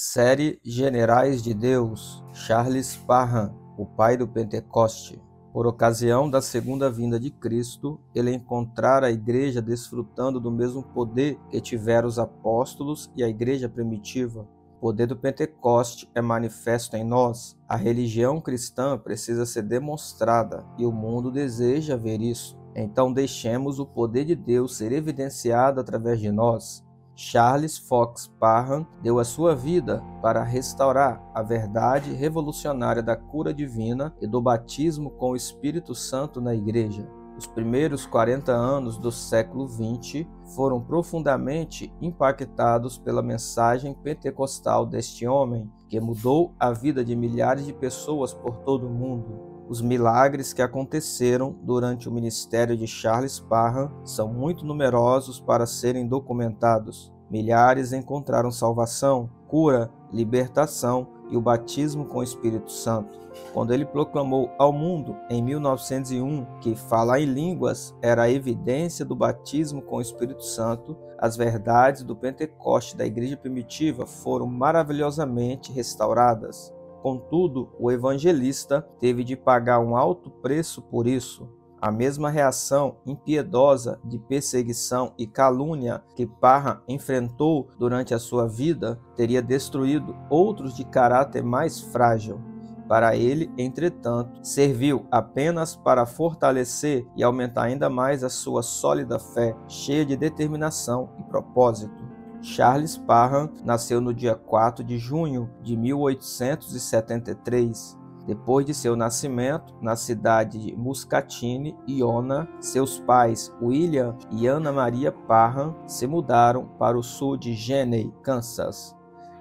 Série Generais de Deus, Charles Parham, o pai do Pentecoste. Por ocasião da segunda vinda de Cristo, ele encontrara a igreja desfrutando do mesmo poder que tiveram os apóstolos e a igreja primitiva. O poder do Pentecoste é manifesto em nós. A religião cristã precisa ser demonstrada e o mundo deseja ver isso. Então deixemos o poder de Deus ser evidenciado através de nós. Charles Fox Parham deu a sua vida para restaurar a verdade revolucionária da cura divina e do batismo com o Espírito Santo na Igreja. Os primeiros 40 anos do século XX foram profundamente impactados pela mensagem pentecostal deste homem, que mudou a vida de milhares de pessoas por todo o mundo. Os milagres que aconteceram durante o ministério de Charles Parham são muito numerosos para serem documentados. Milhares encontraram salvação, cura, libertação e o batismo com o Espírito Santo. Quando ele proclamou ao mundo, em 1901, que falar em línguas era a evidência do batismo com o Espírito Santo, as verdades do Pentecoste da igreja primitiva foram maravilhosamente restauradas. Contudo, o evangelista teve de pagar um alto preço por isso. A mesma reação impiedosa de perseguição e calúnia que Parham enfrentou durante a sua vida teria destruído outros de caráter mais frágil. Para ele, entretanto, serviu apenas para fortalecer e aumentar ainda mais a sua sólida fé, cheia de determinação e propósito. Charles Parham nasceu no dia 4 de junho de 1873. Depois de seu nascimento, na cidade de Muscatine, Iona, seus pais, William e Anna Maria Parham, se mudaram para o sul de Geney, Kansas.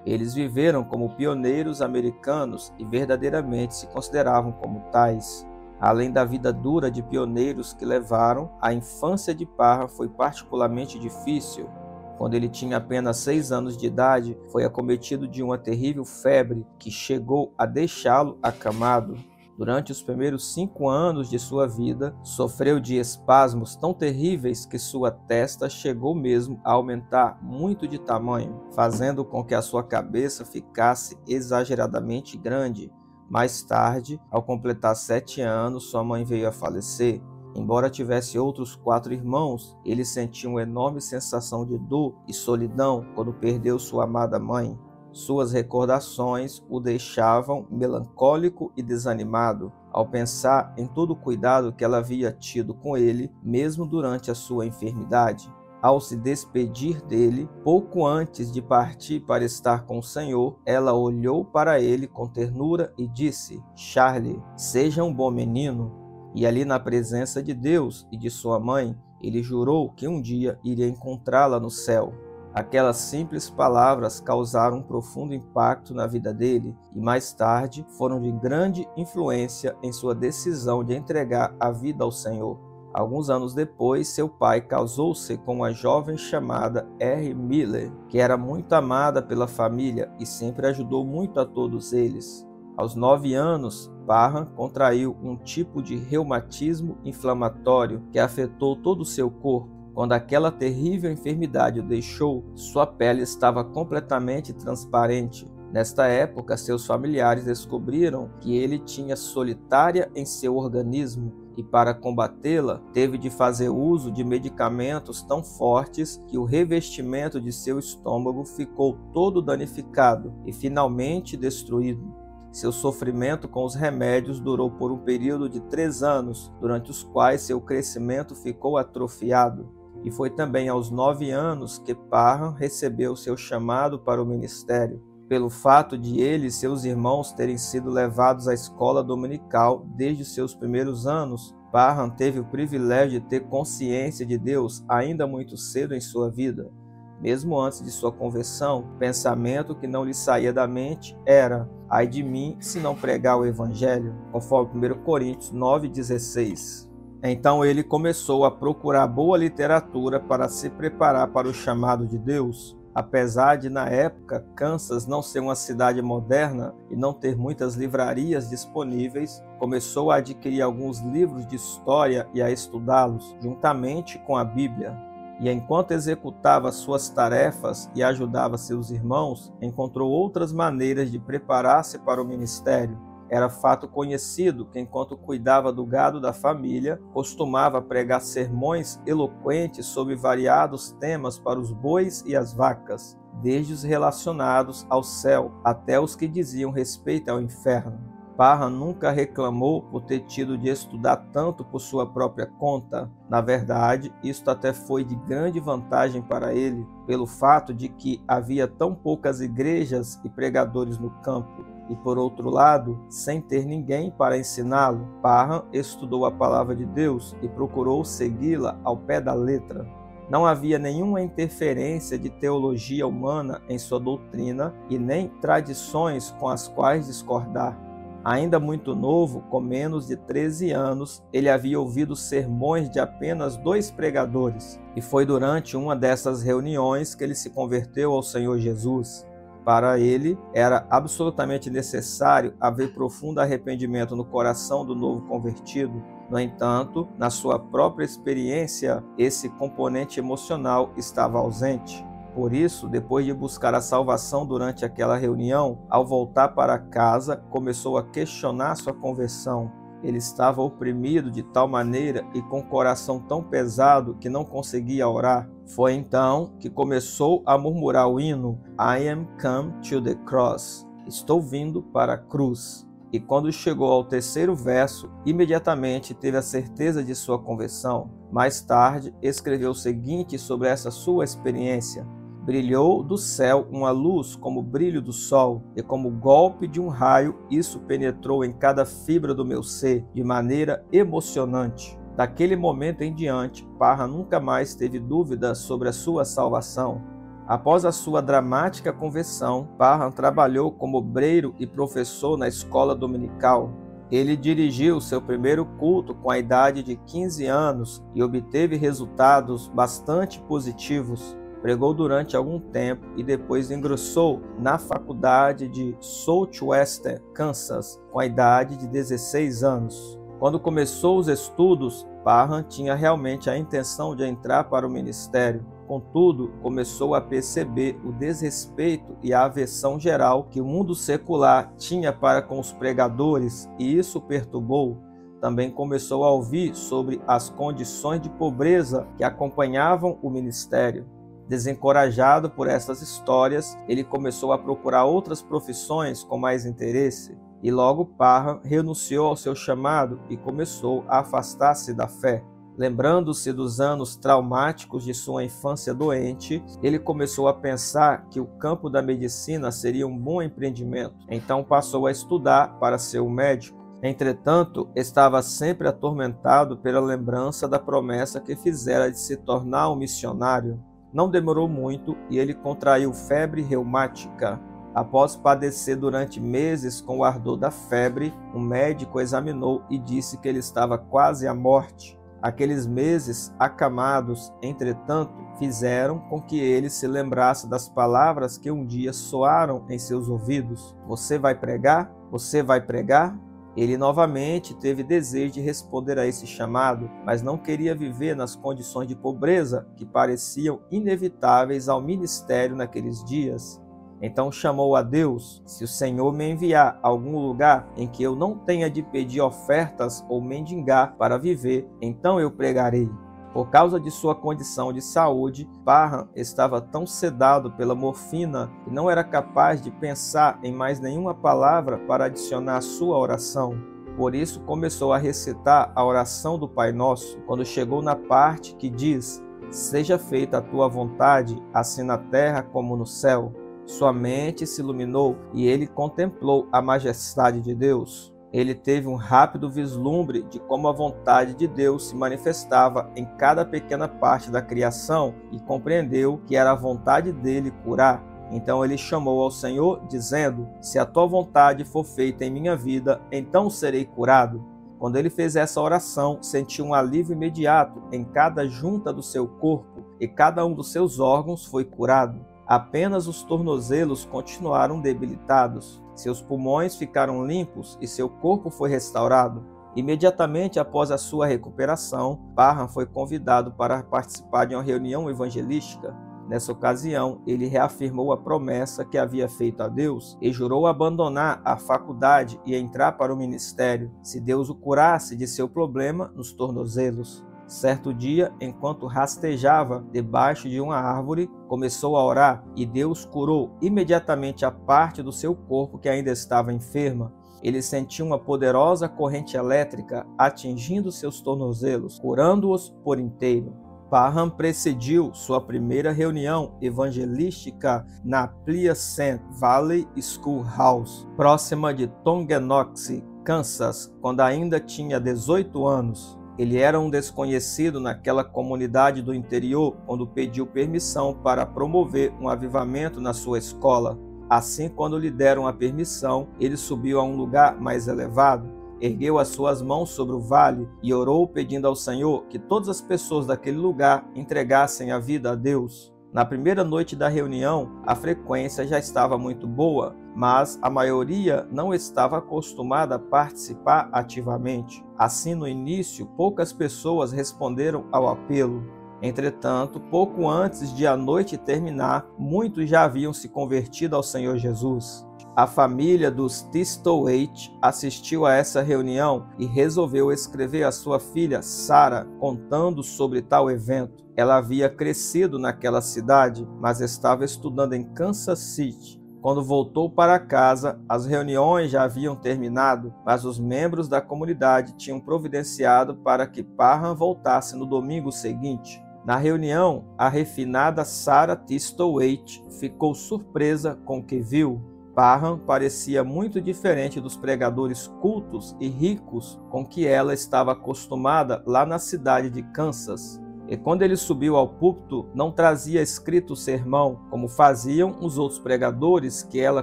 Eles viveram como pioneiros americanos e verdadeiramente se consideravam como tais. Além da vida dura de pioneiros que levaram, a infância de Parham foi particularmente difícil. Quando ele tinha apenas 6 anos de idade, foi acometido de uma terrível febre que chegou a deixá-lo acamado. Durante os primeiros 5 anos de sua vida, sofreu de espasmos tão terríveis que sua testa chegou mesmo a aumentar muito de tamanho, fazendo com que a sua cabeça ficasse exageradamente grande. Mais tarde, ao completar 7 anos, sua mãe veio a falecer. Embora tivesse outros 4 irmãos, ele sentia uma enorme sensação de dor e solidão quando perdeu sua amada mãe. Suas recordações o deixavam melancólico e desanimado ao pensar em todo o cuidado que ela havia tido com ele, mesmo durante a sua enfermidade. Ao se despedir dele, pouco antes de partir para estar com o Senhor, ela olhou para ele com ternura e disse: "Charlie, seja um bom menino." E ali na presença de Deus e de sua mãe, ele jurou que um dia iria encontrá-la no céu. Aquelas simples palavras causaram um profundo impacto na vida dele e mais tarde foram de grande influência em sua decisão de entregar a vida ao Senhor. Alguns anos depois, seu pai casou-se com uma jovem chamada R. Miller, que era muito amada pela família e sempre ajudou muito a todos eles. Aos 9 anos, Parham contraiu um tipo de reumatismo inflamatório que afetou todo o seu corpo. Quando aquela terrível enfermidade o deixou, sua pele estava completamente transparente. Nesta época, seus familiares descobriram que ele tinha solitária em seu organismo e, para combatê-la, teve de fazer uso de medicamentos tão fortes que o revestimento de seu estômago ficou todo danificado e finalmente destruído. Seu sofrimento com os remédios durou por um período de 3 anos, durante os quais seu crescimento ficou atrofiado. E foi também aos 9 anos que Parham recebeu seu chamado para o ministério. Pelo fato de ele e seus irmãos terem sido levados à escola dominical desde seus primeiros anos, Parham teve o privilégio de ter consciência de Deus ainda muito cedo em sua vida. Mesmo antes de sua conversão, o pensamento que não lhe saía da mente era: "Ai de mim, se não pregar o Evangelho", conforme 1 Coríntios 9,16. Então ele começou a procurar boa literatura para se preparar para o chamado de Deus. Apesar de, na época, Kansas não ser uma cidade moderna e não ter muitas livrarias disponíveis, começou a adquirir alguns livros de história e a estudá-los, juntamente com a Bíblia. e enquanto executava suas tarefas e ajudava seus irmãos, encontrou outras maneiras de preparar-se para o ministério. Era fato conhecido que, enquanto cuidava do gado da família, costumava pregar sermões eloquentes sobre variados temas para os bois e as vacas, desde os relacionados ao céu até os que diziam respeito ao inferno. Parham nunca reclamou por ter tido de estudar tanto por sua própria conta. Na verdade, isto até foi de grande vantagem para ele, pelo fato de que havia tão poucas igrejas e pregadores no campo. E por outro lado, sem ter ninguém para ensiná-lo, Parham estudou a palavra de Deus e procurou segui-la ao pé da letra. Não havia nenhuma interferência de teologia humana em sua doutrina e nem tradições com as quais discordar. Ainda muito novo, com menos de 13 anos, ele havia ouvido sermões de apenas 2 pregadores, e foi durante uma dessas reuniões que ele se converteu ao Senhor Jesus. Para ele, era absolutamente necessário haver profundo arrependimento no coração do novo convertido. No entanto, na sua própria experiência, esse componente emocional estava ausente. Por isso, depois de buscar a salvação durante aquela reunião, ao voltar para casa, começou a questionar sua conversão. Ele estava oprimido de tal maneira e com o coração tão pesado que não conseguia orar. Foi então que começou a murmurar o hino I am come to the cross. Estou vindo para a cruz. E quando chegou ao 3º verso, imediatamente teve a certeza de sua conversão. Mais tarde, escreveu o seguinte sobre essa sua experiência: brilhou do céu uma luz como o brilho do sol, e como o golpe de um raio, isso penetrou em cada fibra do meu ser, de maneira emocionante. Daquele momento em diante, Parham nunca mais teve dúvidas sobre a sua salvação. Após a sua dramática conversão, Parham trabalhou como obreiro e professor na escola dominical. Ele dirigiu seu primeiro culto com a idade de 15 anos e obteve resultados bastante positivos. Pregou durante algum tempo e depois ingressou na faculdade de Southwestern, Kansas, com a idade de 16 anos. Quando começou os estudos, Parham tinha realmente a intenção de entrar para o ministério. Contudo, começou a perceber o desrespeito e a aversão geral que o mundo secular tinha para com os pregadores, e isso o perturbou. Também começou a ouvir sobre as condições de pobreza que acompanhavam o ministério. Desencorajado por essas histórias, ele começou a procurar outras profissões com mais interesse, e logo Parham renunciou ao seu chamado e começou a afastar-se da fé. Lembrando-se dos anos traumáticos de sua infância doente, ele começou a pensar que o campo da medicina seria um bom empreendimento. Então passou a estudar para ser um médico. Entretanto, estava sempre atormentado pela lembrança da promessa que fizera de se tornar um missionário. Não demorou muito e ele contraiu febre reumática. Após padecer durante meses com o ardor da febre, um médico examinou e disse que ele estava quase à morte. Aqueles meses acamados, entretanto, fizeram com que ele se lembrasse das palavras que um dia soaram em seus ouvidos. Você vai pregar? Você vai pregar? Ele novamente teve desejo de responder a esse chamado, mas não queria viver nas condições de pobreza que pareciam inevitáveis ao ministério naqueles dias. Então chamou a Deus: se o Senhor me enviar a algum lugar em que eu não tenha de pedir ofertas ou mendigar para viver, então eu pregarei. Por causa de sua condição de saúde, Parham estava tão sedado pela morfina que não era capaz de pensar em mais nenhuma palavra para adicionar à sua oração. Por isso começou a recitar a oração do Pai Nosso, quando chegou na parte que diz: seja feita a tua vontade, assim na terra como no céu. Sua mente se iluminou e ele contemplou a majestade de Deus. Ele teve um rápido vislumbre de como a vontade de Deus se manifestava em cada pequena parte da criação e compreendeu que era a vontade dele curar. Então ele chamou ao Senhor, dizendo: se a tua vontade for feita em minha vida, então serei curado. Quando ele fez essa oração, sentiu um alívio imediato em cada junta do seu corpo e cada um dos seus órgãos foi curado. Apenas os tornozelos continuaram debilitados. Seus pulmões ficaram limpos e seu corpo foi restaurado. Imediatamente após a sua recuperação, Parham foi convidado para participar de uma reunião evangelística. Nessa ocasião, ele reafirmou a promessa que havia feito a Deus e jurou abandonar a faculdade e entrar para o ministério, se Deus o curasse de seu problema nos tornozelos. Certo dia, enquanto rastejava debaixo de uma árvore, começou a orar e Deus curou imediatamente a parte do seu corpo que ainda estava enferma. Ele sentiu uma poderosa corrente elétrica atingindo seus tornozelos, curando-os por inteiro. Parham precediu sua primeira reunião evangelística na Pleasant Valley Schoolhouse, próxima de Tonganoxie, Kansas, quando ainda tinha 18 anos. Ele era um desconhecido naquela comunidade do interior quando pediu permissão para promover um avivamento na sua escola. Assim, quando lhe deram a permissão, ele subiu a um lugar mais elevado, ergueu as suas mãos sobre o vale e orou pedindo ao Senhor que todas as pessoas daquele lugar entregassem a vida a Deus. Na primeira noite da reunião, a frequência já estava muito boa, mas a maioria não estava acostumada a participar ativamente. Assim, no início, poucas pessoas responderam ao apelo. Entretanto, pouco antes de a noite terminar, muitos já haviam se convertido ao Senhor Jesus. A família dos Tistowate assistiu a essa reunião e resolveu escrever a sua filha Sarah contando sobre tal evento. Ela havia crescido naquela cidade, mas estava estudando em Kansas City. Quando voltou para casa, as reuniões já haviam terminado, mas os membros da comunidade tinham providenciado para que Parham voltasse no domingo seguinte. Na reunião, a refinada Sarah Tistowate ficou surpresa com o que viu. Parham parecia muito diferente dos pregadores cultos e ricos com que ela estava acostumada lá na cidade de Kansas. E quando ele subiu ao púlpito, não trazia escrito o sermão, como faziam os outros pregadores que ela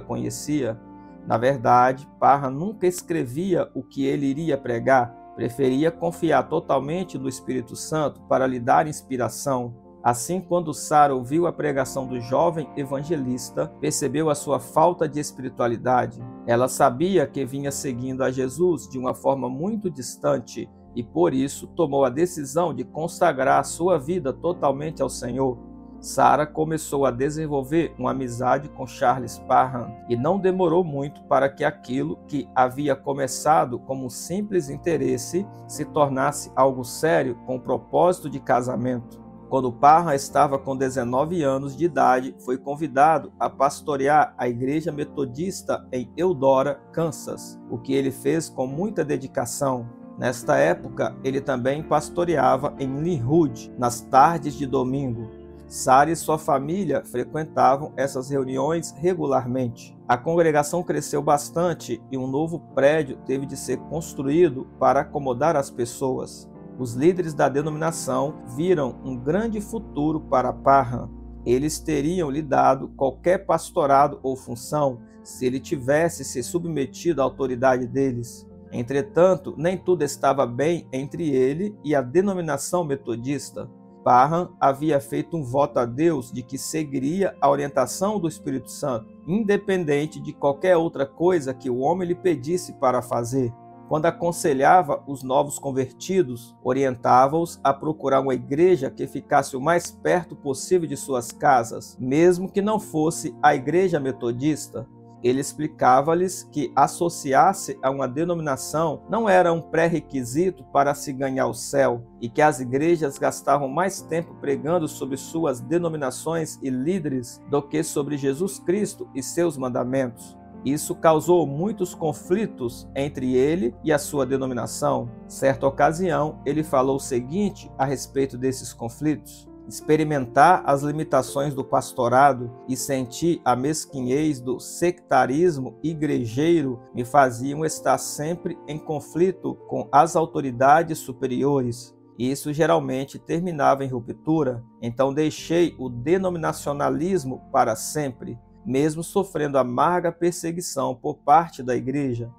conhecia. Na verdade, Parham nunca escrevia o que ele iria pregar, preferia confiar totalmente no Espírito Santo para lhe dar inspiração. Assim, quando Sarah ouviu a pregação do jovem evangelista, percebeu a sua falta de espiritualidade. Ela sabia que vinha seguindo a Jesus de uma forma muito distante e, por isso, tomou a decisão de consagrar a sua vida totalmente ao Senhor. Sarah começou a desenvolver uma amizade com Charles Parham e não demorou muito para que aquilo que havia começado como um simples interesse se tornasse algo sério com o propósito de casamento. Quando Parham estava com 19 anos de idade, foi convidado a pastorear a igreja metodista em Eudora, Kansas, o que ele fez com muita dedicação. Nesta época, ele também pastoreava em Linwood, nas tardes de domingo. Sarah e sua família frequentavam essas reuniões regularmente. A congregação cresceu bastante e um novo prédio teve de ser construído para acomodar as pessoas. Os líderes da denominação viram um grande futuro para Parham. Eles teriam lhe dado qualquer pastorado ou função se ele tivesse se submetido à autoridade deles. Entretanto, nem tudo estava bem entre ele e a denominação metodista. Parham havia feito um voto a Deus de que seguiria a orientação do Espírito Santo, independente de qualquer outra coisa que o homem lhe pedisse para fazer. Quando aconselhava os novos convertidos, orientava-os a procurar uma igreja que ficasse o mais perto possível de suas casas, mesmo que não fosse a igreja metodista. Ele explicava-lhes que associar-se a uma denominação não era um pré-requisito para se ganhar o céu, e que as igrejas gastavam mais tempo pregando sobre suas denominações e líderes do que sobre Jesus Cristo e seus mandamentos. Isso causou muitos conflitos entre ele e a sua denominação. Certa ocasião, ele falou o seguinte a respeito desses conflitos: experimentar as limitações do pastorado e sentir a mesquinhez do sectarismo igrejeiro me faziam estar sempre em conflito com as autoridades superiores. Isso geralmente terminava em ruptura, então deixei o denominacionalismo para sempre, mesmo sofrendo amarga perseguição por parte da igreja.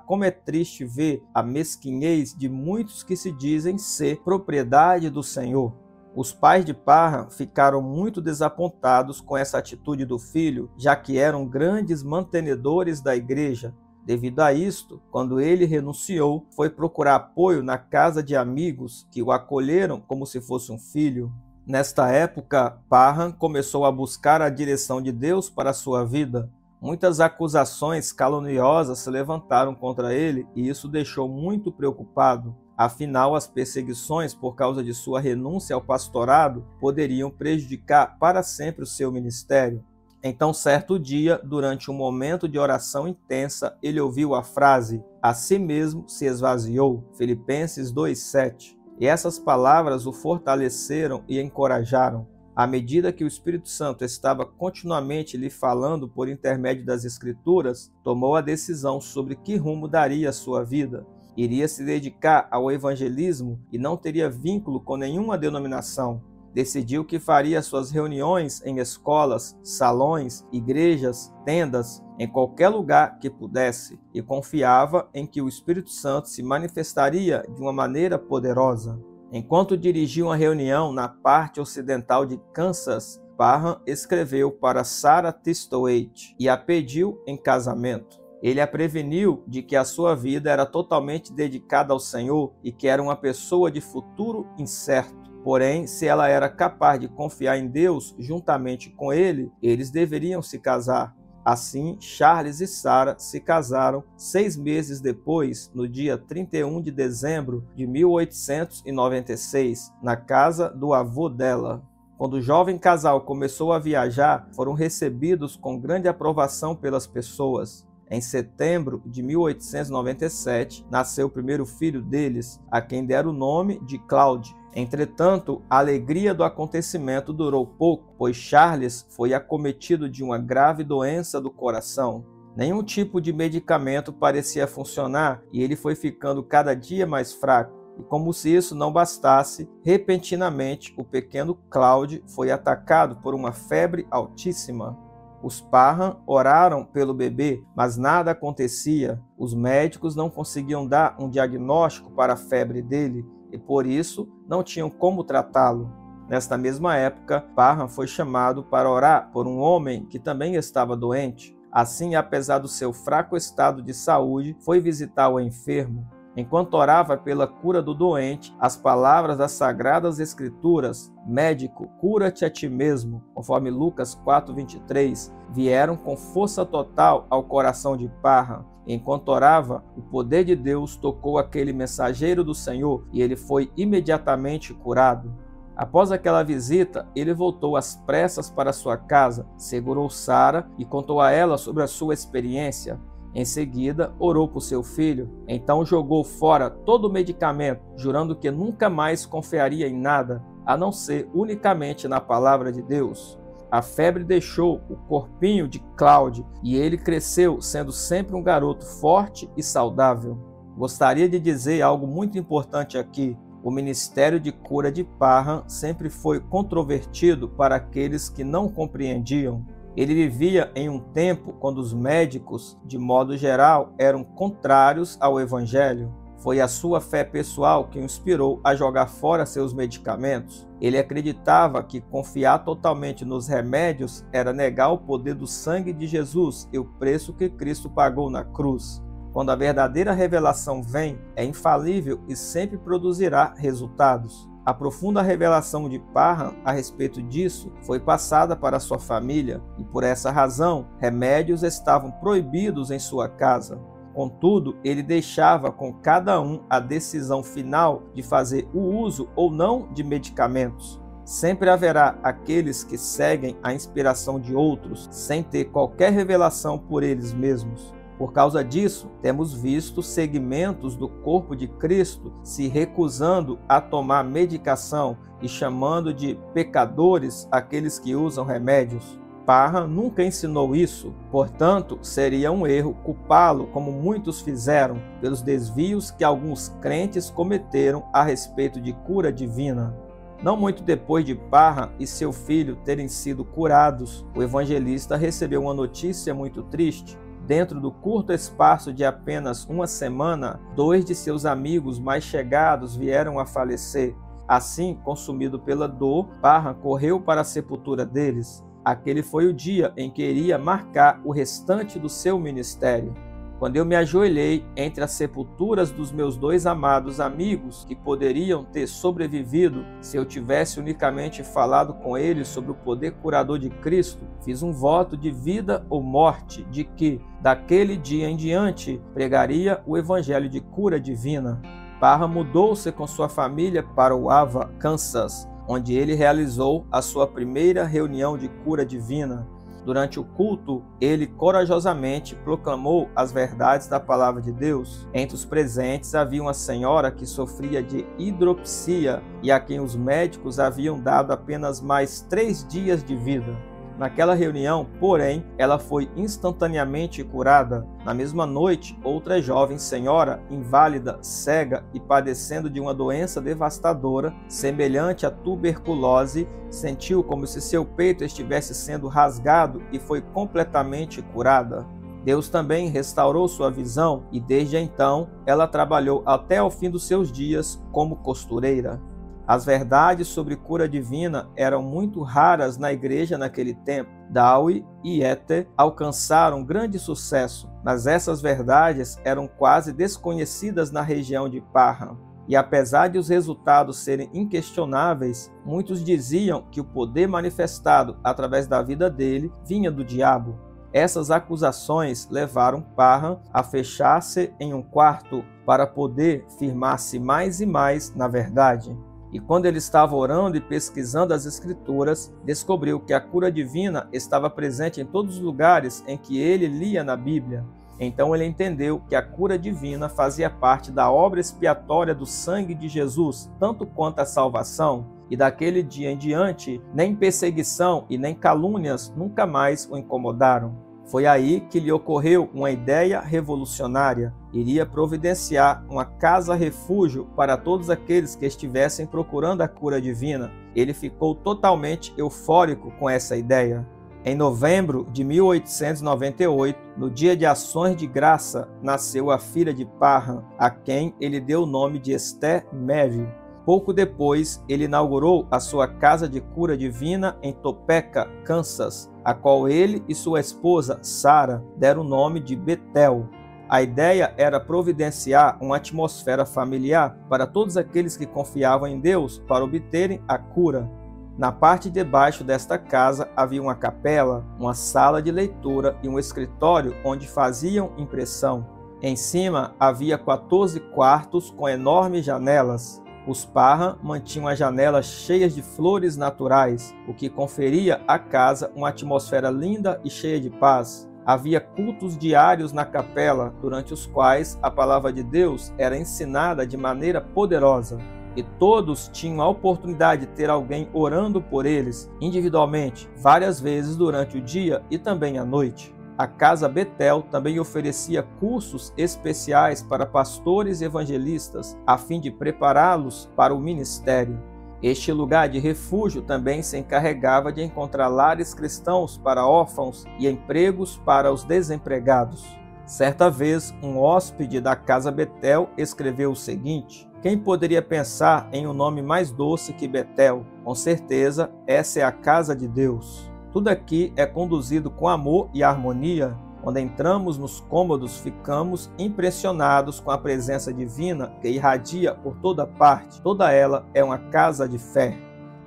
Como é triste ver a mesquinhez de muitos que se dizem ser propriedade do Senhor. Os pais de Parham ficaram muito desapontados com essa atitude do filho, já que eram grandes mantenedores da igreja. Devido a isto, quando ele renunciou, foi procurar apoio na casa de amigos que o acolheram como se fosse um filho. Nesta época, Parham começou a buscar a direção de Deus para a sua vida. Muitas acusações caluniosas se levantaram contra ele e isso o deixou muito preocupado. Afinal, as perseguições por causa de sua renúncia ao pastorado poderiam prejudicar para sempre o seu ministério. Então, certo dia, durante um momento de oração intensa, ele ouviu a frase: "A si mesmo se esvaziou", Filipenses 2:7. E essas palavras o fortaleceram e encorajaram. À medida que o Espírito Santo estava continuamente lhe falando por intermédio das Escrituras, tomou a decisão sobre que rumo daria a sua vida. Iria se dedicar ao evangelismo e não teria vínculo com nenhuma denominação. Decidiu que faria suas reuniões em escolas, salões, igrejas, tendas, em qualquer lugar que pudesse, e confiava em que o Espírito Santo se manifestaria de uma maneira poderosa. Enquanto dirigia uma reunião na parte ocidental de Kansas, Parham escreveu para Sarah Thistlethwaite e a pediu em casamento. Ele a preveniu de que a sua vida era totalmente dedicada ao Senhor e que era uma pessoa de futuro incerto. Porém, se ela era capaz de confiar em Deus juntamente com ele, eles deveriam se casar. Assim, Charles e Sarah se casaram 6 meses depois, no dia 31 de dezembro de 1896, na casa do avô dela. Quando o jovem casal começou a viajar, foram recebidos com grande aprovação pelas pessoas. Em setembro de 1897, nasceu o primeiro filho deles, a quem deram o nome de Claude. Entretanto, a alegria do acontecimento durou pouco, pois Charles foi acometido de uma grave doença do coração. Nenhum tipo de medicamento parecia funcionar e ele foi ficando cada dia mais fraco. E como se isso não bastasse, repentinamente o pequeno Claude foi atacado por uma febre altíssima. Os Parham oraram pelo bebê, mas nada acontecia. Os médicos não conseguiam dar um diagnóstico para a febre dele e, por isso, não tinham como tratá-lo. Nesta mesma época, Parham foi chamado para orar por um homem que também estava doente. Assim, apesar do seu fraco estado de saúde, foi visitar o enfermo. Enquanto orava pela cura do doente, as palavras das Sagradas Escrituras, "Médico, cura-te a ti mesmo", conforme Lucas 4:23, vieram com força total ao coração de Parham. Enquanto orava, o poder de Deus tocou aquele mensageiro do Senhor e ele foi imediatamente curado. Após aquela visita, ele voltou às pressas para sua casa, segurou Sarah e contou a ela sobre a sua experiência. Em seguida, orou por seu filho, então jogou fora todo o medicamento, jurando que nunca mais confiaria em nada, a não ser unicamente na palavra de Deus. A febre deixou o corpinho de Claude e ele cresceu, sendo sempre um garoto forte e saudável. Gostaria de dizer algo muito importante aqui. O ministério de cura de Parham sempre foi controvertido para aqueles que não compreendiam. Ele vivia em um tempo quando os médicos, de modo geral, eram contrários ao Evangelho. Foi a sua fé pessoal que o inspirou a jogar fora seus medicamentos. Ele acreditava que confiar totalmente nos remédios era negar o poder do sangue de Jesus e o preço que Cristo pagou na cruz. Quando a verdadeira revelação vem, é infalível e sempre produzirá resultados. A profunda revelação de Parham a respeito disso foi passada para sua família e, por essa razão, remédios estavam proibidos em sua casa. Contudo, ele deixava com cada um a decisão final de fazer o uso ou não de medicamentos. Sempre haverá aqueles que seguem a inspiração de outros sem ter qualquer revelação por eles mesmos. Por causa disso, temos visto segmentos do corpo de Cristo se recusando a tomar medicação e chamando de pecadores aqueles que usam remédios. Parham nunca ensinou isso, portanto, seria um erro culpá-lo, como muitos fizeram, pelos desvios que alguns crentes cometeram a respeito de cura divina. Não muito depois de Parham e seu filho terem sido curados, o evangelista recebeu uma notícia muito triste. Dentro do curto espaço de apenas uma semana, 2 de seus amigos mais chegados vieram a falecer. Assim, consumido pela dor, Parham correu para a sepultura deles. Aquele foi o dia em que iria marcar o restante do seu ministério. quando eu me ajoelhei entre as sepulturas dos meus dois amados amigos que poderiam ter sobrevivido se eu tivesse unicamente falado com eles sobre o poder curador de Cristo, fiz um voto de vida ou morte de que, daquele dia em diante, pregaria o evangelho de cura divina. Parham mudou-se com sua família para Iowa, Kansas, onde ele realizou a sua primeira reunião de cura divina. Durante o culto, ele corajosamente proclamou as verdades da palavra de Deus. Entre os presentes havia uma senhora que sofria de hidropsia e a quem os médicos haviam dado apenas mais 3 dias de vida. Naquela reunião, porém, ela foi instantaneamente curada. Na mesma noite, outra jovem senhora, inválida, cega e padecendo de uma doença devastadora, semelhante à tuberculose, sentiu como se seu peito estivesse sendo rasgado e foi completamente curada. Deus também restaurou sua visão e, desde então, ela trabalhou até o fim dos seus dias como costureira. As verdades sobre cura divina eram muito raras na igreja naquele tempo. Dowie e Ether alcançaram grande sucesso, mas essas verdades eram quase desconhecidas na região de Parham. E apesar de os resultados serem inquestionáveis, muitos diziam que o poder manifestado através da vida dele vinha do diabo. Essas acusações levaram Parham a fechar-se em um quarto para poder firmar-se mais e mais na verdade. E quando ele estava orando e pesquisando as Escrituras, descobriu que a cura divina estava presente em todos os lugares em que ele lia na Bíblia. Então ele entendeu que a cura divina fazia parte da obra expiatória do sangue de Jesus, tanto quanto a salvação. E daquele dia em diante, nem perseguição e nem calúnias nunca mais o incomodaram. Foi aí que lhe ocorreu uma ideia revolucionária. Iria providenciar uma casa-refúgio para todos aqueles que estivessem procurando a cura divina. Ele ficou totalmente eufórico com essa ideia. Em novembro de 1898, no dia de Ações de Graça, nasceu a filha de Parham, a quem ele deu o nome de Esther Mary. Pouco depois, ele inaugurou a sua casa de cura divina em Topeka, Kansas, a qual ele e sua esposa, Sarah, deram o nome de Bethel. A ideia era providenciar uma atmosfera familiar para todos aqueles que confiavam em Deus para obterem a cura. Na parte de baixo desta casa havia uma capela, uma sala de leitura e um escritório onde faziam impressão. Em cima havia 14 quartos com enormes janelas. Os Parham mantinham as janelas cheias de flores naturais, o que conferia à casa uma atmosfera linda e cheia de paz. Havia cultos diários na capela, durante os quais a palavra de Deus era ensinada de maneira poderosa. E todos tinham a oportunidade de ter alguém orando por eles, individualmente, várias vezes durante o dia e também à noite. A Casa Bethel também oferecia cursos especiais para pastores e evangelistas, a fim de prepará-los para o ministério. Este lugar de refúgio também se encarregava de encontrar lares cristãos para órfãos e empregos para os desempregados. Certa vez, um hóspede da Casa Bethel escreveu o seguinte: quem poderia pensar em um nome mais doce que Bethel? Com certeza, essa é a casa de Deus. Tudo aqui é conduzido com amor e harmonia. Quando entramos nos cômodos, ficamos impressionados com a presença divina que irradia por toda parte. Toda ela é uma casa de fé.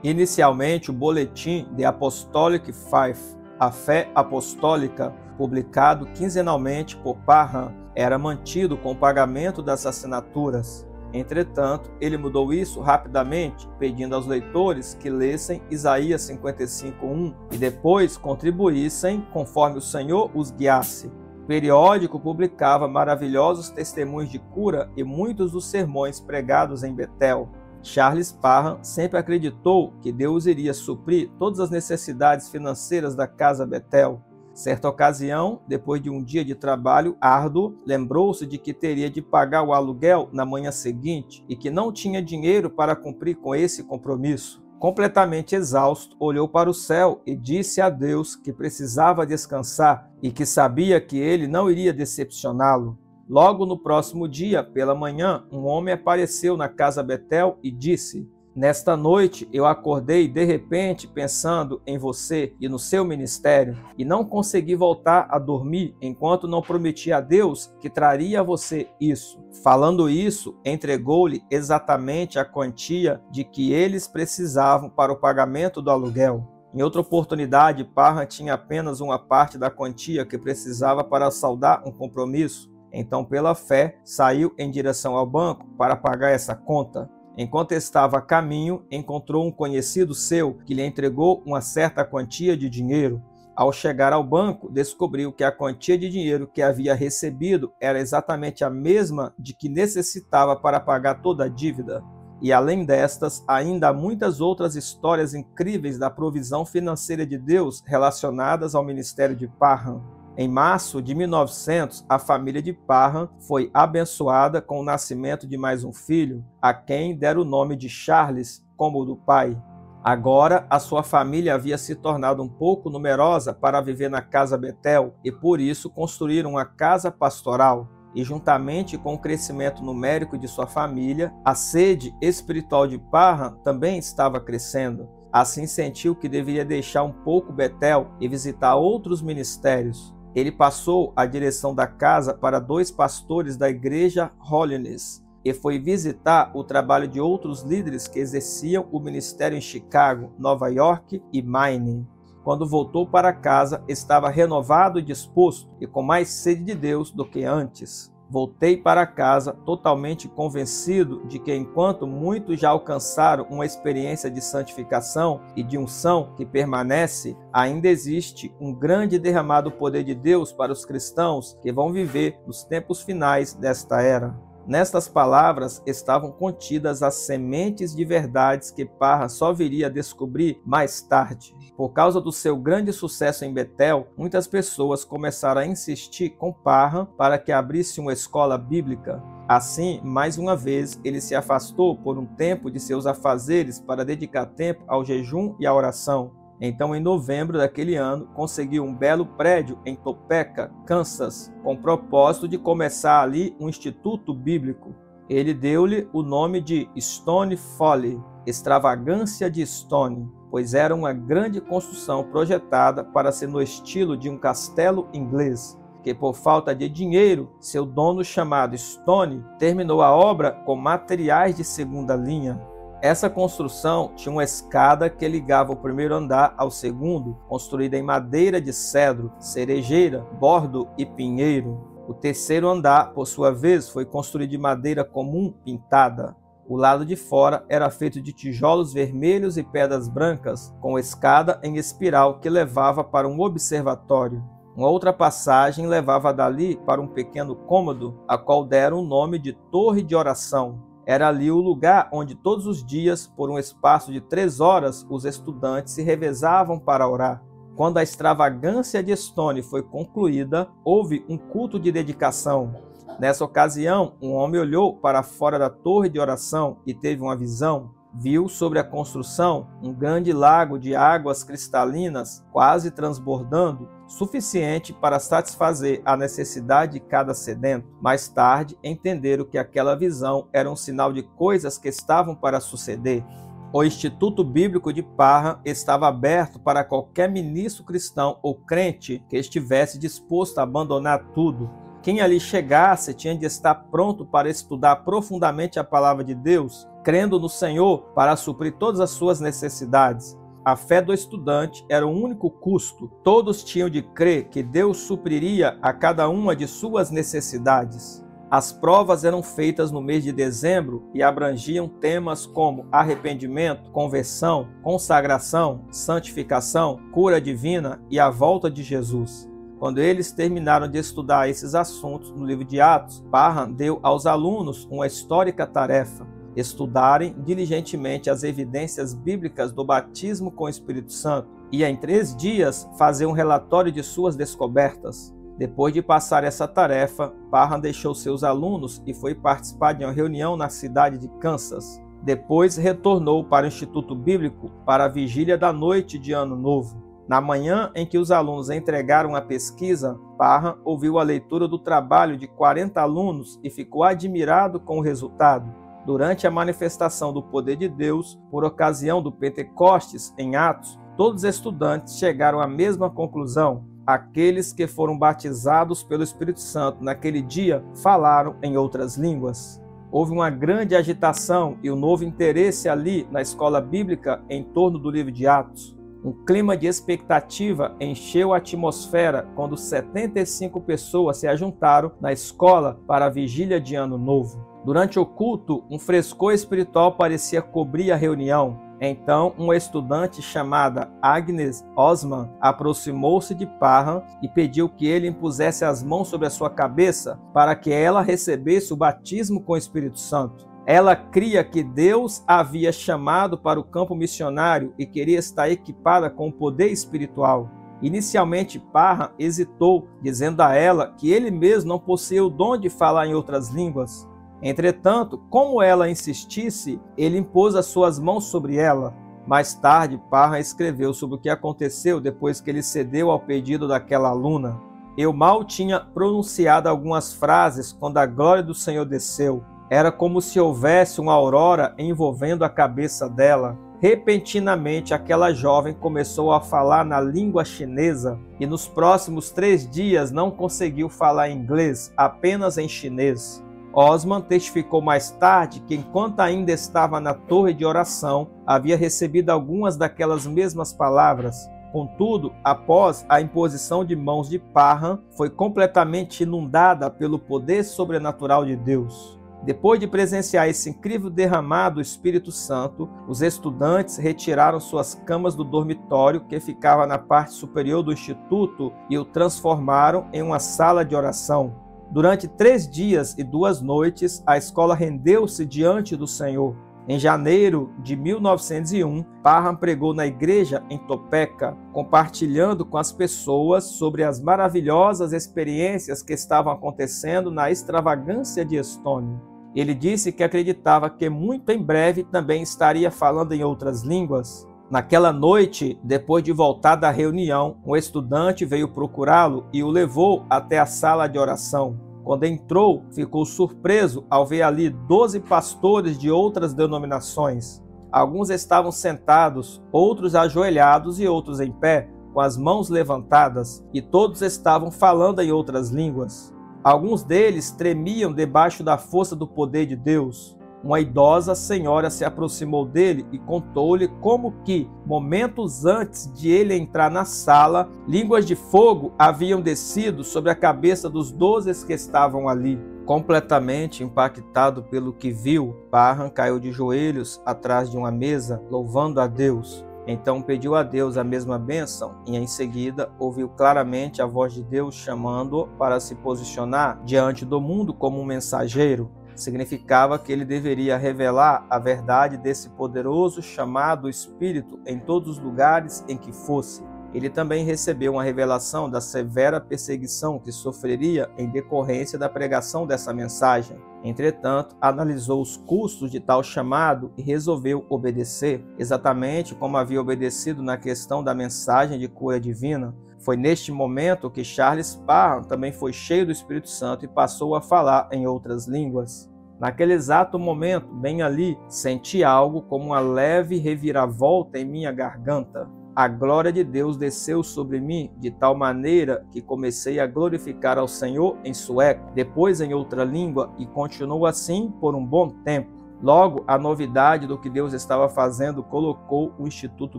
Inicialmente, o boletim The Apostolic Faith, a fé apostólica, publicado quinzenalmente por Parham, era mantido com o pagamento das assinaturas. Entretanto, ele mudou isso rapidamente, pedindo aos leitores que lessem Isaías 55:1 e depois contribuíssem conforme o Senhor os guiasse. O periódico publicava maravilhosos testemunhos de cura e muitos dos sermões pregados em Bethel. Charles Parham sempre acreditou que Deus iria suprir todas as necessidades financeiras da Casa Bethel. Certa ocasião, depois de um dia de trabalho árduo, lembrou-se de que teria de pagar o aluguel na manhã seguinte e que não tinha dinheiro para cumprir com esse compromisso. Completamente exausto, olhou para o céu e disse a Deus que precisava descansar e que sabia que ele não iria decepcioná-lo. Logo no próximo dia, pela manhã, um homem apareceu na Casa Bethel e disse: Nesta noite eu acordei de repente pensando em você e no seu ministério e não consegui voltar a dormir enquanto não prometi a Deus que traria a você isso. Falando isso, entregou-lhe exatamente a quantia de que eles precisavam para o pagamento do aluguel. Em outra oportunidade, Parham tinha apenas uma parte da quantia que precisava para saldar um compromisso. Então, pela fé, saiu em direção ao banco para pagar essa conta. Enquanto estava a caminho, encontrou um conhecido seu que lhe entregou uma certa quantia de dinheiro. Ao chegar ao banco, descobriu que a quantia de dinheiro que havia recebido era exatamente a mesma de que necessitava para pagar toda a dívida. E além destas, ainda há muitas outras histórias incríveis da provisão financeira de Deus relacionadas ao ministério de Parham. Em março de 1900, a família de Parham foi abençoada com o nascimento de mais um filho, a quem deram o nome de Charles, como o do pai. Agora, a sua família havia se tornado um pouco numerosa para viver na Casa Betel e por isso construíram uma casa pastoral. E juntamente com o crescimento numérico de sua família, a sede espiritual de Parham também estava crescendo. Assim sentiu que deveria deixar um pouco Betel e visitar outros ministérios. Ele passou a direção da casa para 2 pastores da igreja Holiness e foi visitar o trabalho de outros líderes que exerciam o ministério em Chicago, Nova York e Maine. Quando voltou para casa, estava renovado e disposto e com mais sede de Deus do que antes. Voltei para casa totalmente convencido de que enquanto muitos já alcançaram uma experiência de santificação e de unção que permanece, ainda existe um grande derramado poder de Deus para os cristãos que vão viver nos tempos finais desta era. Nestas palavras estavam contidas as sementes de verdades que Parham só viria a descobrir mais tarde. Por causa do seu grande sucesso em Betel, muitas pessoas começaram a insistir com Parham para que abrisse uma escola bíblica. Assim, mais uma vez, ele se afastou por um tempo de seus afazeres para dedicar tempo ao jejum e à oração. Então, em novembro daquele ano, conseguiu um belo prédio em Topeka, Kansas, com o propósito de começar ali um instituto bíblico. Ele deu-lhe o nome de Stone Folly, extravagância de Stone, pois era uma grande construção projetada para ser no estilo de um castelo inglês, que por falta de dinheiro, seu dono chamado Stone terminou a obra com materiais de segunda linha. Essa construção tinha uma escada que ligava o primeiro andar ao segundo, construída em madeira de cedro, cerejeira, bordo e pinheiro. O terceiro andar, por sua vez, foi construído de madeira comum pintada. O lado de fora era feito de tijolos vermelhos e pedras brancas, com escada em espiral que levava para um observatório. Uma outra passagem levava dali para um pequeno cômodo, a qual deram o nome de Torre de Oração. Era ali o lugar onde todos os dias, por um espaço de 3 horas, os estudantes se revezavam para orar. Quando a extravagância de Stone foi concluída, houve um culto de dedicação. Nessa ocasião, um homem olhou para fora da torre de oração e teve uma visão. Viu sobre a construção um grande lago de águas cristalinas, quase transbordando, suficiente para satisfazer a necessidade de cada sedento. Mais tarde, entenderam que aquela visão era um sinal de coisas que estavam para suceder. O Instituto Bíblico de Parham estava aberto para qualquer ministro cristão ou crente que estivesse disposto a abandonar tudo. Quem ali chegasse tinha de estar pronto para estudar profundamente a palavra de Deus, crendo no Senhor para suprir todas as suas necessidades. A fé do estudante era o único custo. Todos tinham de crer que Deus supriria a cada uma de suas necessidades. As provas eram feitas no mês de dezembro e abrangiam temas como arrependimento, conversão, consagração, santificação, cura divina e a volta de Jesus. Quando eles terminaram de estudar esses assuntos no livro de Atos, Parham deu aos alunos uma histórica tarefa: estudarem diligentemente as evidências bíblicas do batismo com o Espírito Santo e, em 3 dias, fazer um relatório de suas descobertas. Depois de passar essa tarefa, Parham deixou seus alunos e foi participar de uma reunião na cidade de Kansas. Depois retornou para o Instituto Bíblico para a vigília da noite de Ano Novo. Na manhã em que os alunos entregaram a pesquisa, Parham ouviu a leitura do trabalho de 40 alunos e ficou admirado com o resultado. durante a manifestação do poder de Deus, por ocasião do Pentecostes em Atos, todos os estudantes chegaram à mesma conclusão. Aqueles que foram batizados pelo Espírito Santo naquele dia falaram em outras línguas. Houve uma grande agitação e um novo interesse ali na escola bíblica em torno do livro de Atos. Um clima de expectativa encheu a atmosfera quando 75 pessoas se ajuntaram na escola para a vigília de Ano Novo. Durante o culto, um frescor espiritual parecia cobrir a reunião. Então, uma estudante chamada Agnes Osman aproximou-se de Parham e pediu que ele impusesse as mãos sobre a sua cabeça para que ela recebesse o batismo com o Espírito Santo. Ela cria que Deus a havia chamado para o campo missionário e queria estar equipada com o poder espiritual. Inicialmente, Parham hesitou, dizendo a ela que ele mesmo não possuía o dom de falar em outras línguas. Entretanto, como ela insistisse, ele impôs as suas mãos sobre ela. Mais tarde, Parham escreveu sobre o que aconteceu depois que ele cedeu ao pedido daquela aluna. Eu mal tinha pronunciado algumas frases quando a glória do Senhor desceu. Era como se houvesse uma aurora envolvendo a cabeça dela. Repentinamente, aquela jovem começou a falar na língua chinesa e nos próximos 3 dias não conseguiu falar inglês, apenas em chinês. Osman testificou mais tarde que, enquanto ainda estava na torre de oração, havia recebido algumas daquelas mesmas palavras. Contudo, após a imposição de mãos de Parham, foi completamente inundada pelo poder sobrenatural de Deus. Depois de presenciar esse incrível derramado do Espírito Santo, os estudantes retiraram suas camas do dormitório que ficava na parte superior do instituto e o transformaram em uma sala de oração. Durante 3 dias e 2 noites, a escola rendeu-se diante do Senhor. Em janeiro de 1901, Parham pregou na igreja em Topeka, compartilhando com as pessoas sobre as maravilhosas experiências que estavam acontecendo na extravagância de Estônia. Ele disse que acreditava que muito em breve também estaria falando em outras línguas. Naquela noite, depois de voltar da reunião, um estudante veio procurá-lo e o levou até a sala de oração. Quando entrou, ficou surpreso ao ver ali 12 pastores de outras denominações. Alguns estavam sentados, outros ajoelhados e outros em pé, com as mãos levantadas, e todos estavam falando em outras línguas. Alguns deles tremiam debaixo da força do poder de Deus. Uma idosa senhora se aproximou dele e contou-lhe como que, momentos antes de ele entrar na sala, línguas de fogo haviam descido sobre a cabeça dos 12 que estavam ali. Completamente impactado pelo que viu, Parham caiu de joelhos atrás de uma mesa, louvando a Deus. Então pediu a Deus a mesma bênção e em seguida ouviu claramente a voz de Deus chamando-o para se posicionar diante do mundo como um mensageiro. Significava que ele deveria revelar a verdade desse poderoso chamado Espírito em todos os lugares em que fosse. Ele também recebeu uma revelação da severa perseguição que sofreria em decorrência da pregação dessa mensagem. Entretanto, analisou os custos de tal chamado e resolveu obedecer, exatamente como havia obedecido na questão da mensagem de cura divina. Foi neste momento que Charles Parham também foi cheio do Espírito Santo e passou a falar em outras línguas. Naquele exato momento, bem ali, senti algo como uma leve reviravolta em minha garganta. A glória de Deus desceu sobre mim de tal maneira que comecei a glorificar ao Senhor em sueco, depois em outra língua e continuou assim por um bom tempo. Logo, a novidade do que Deus estava fazendo colocou o Instituto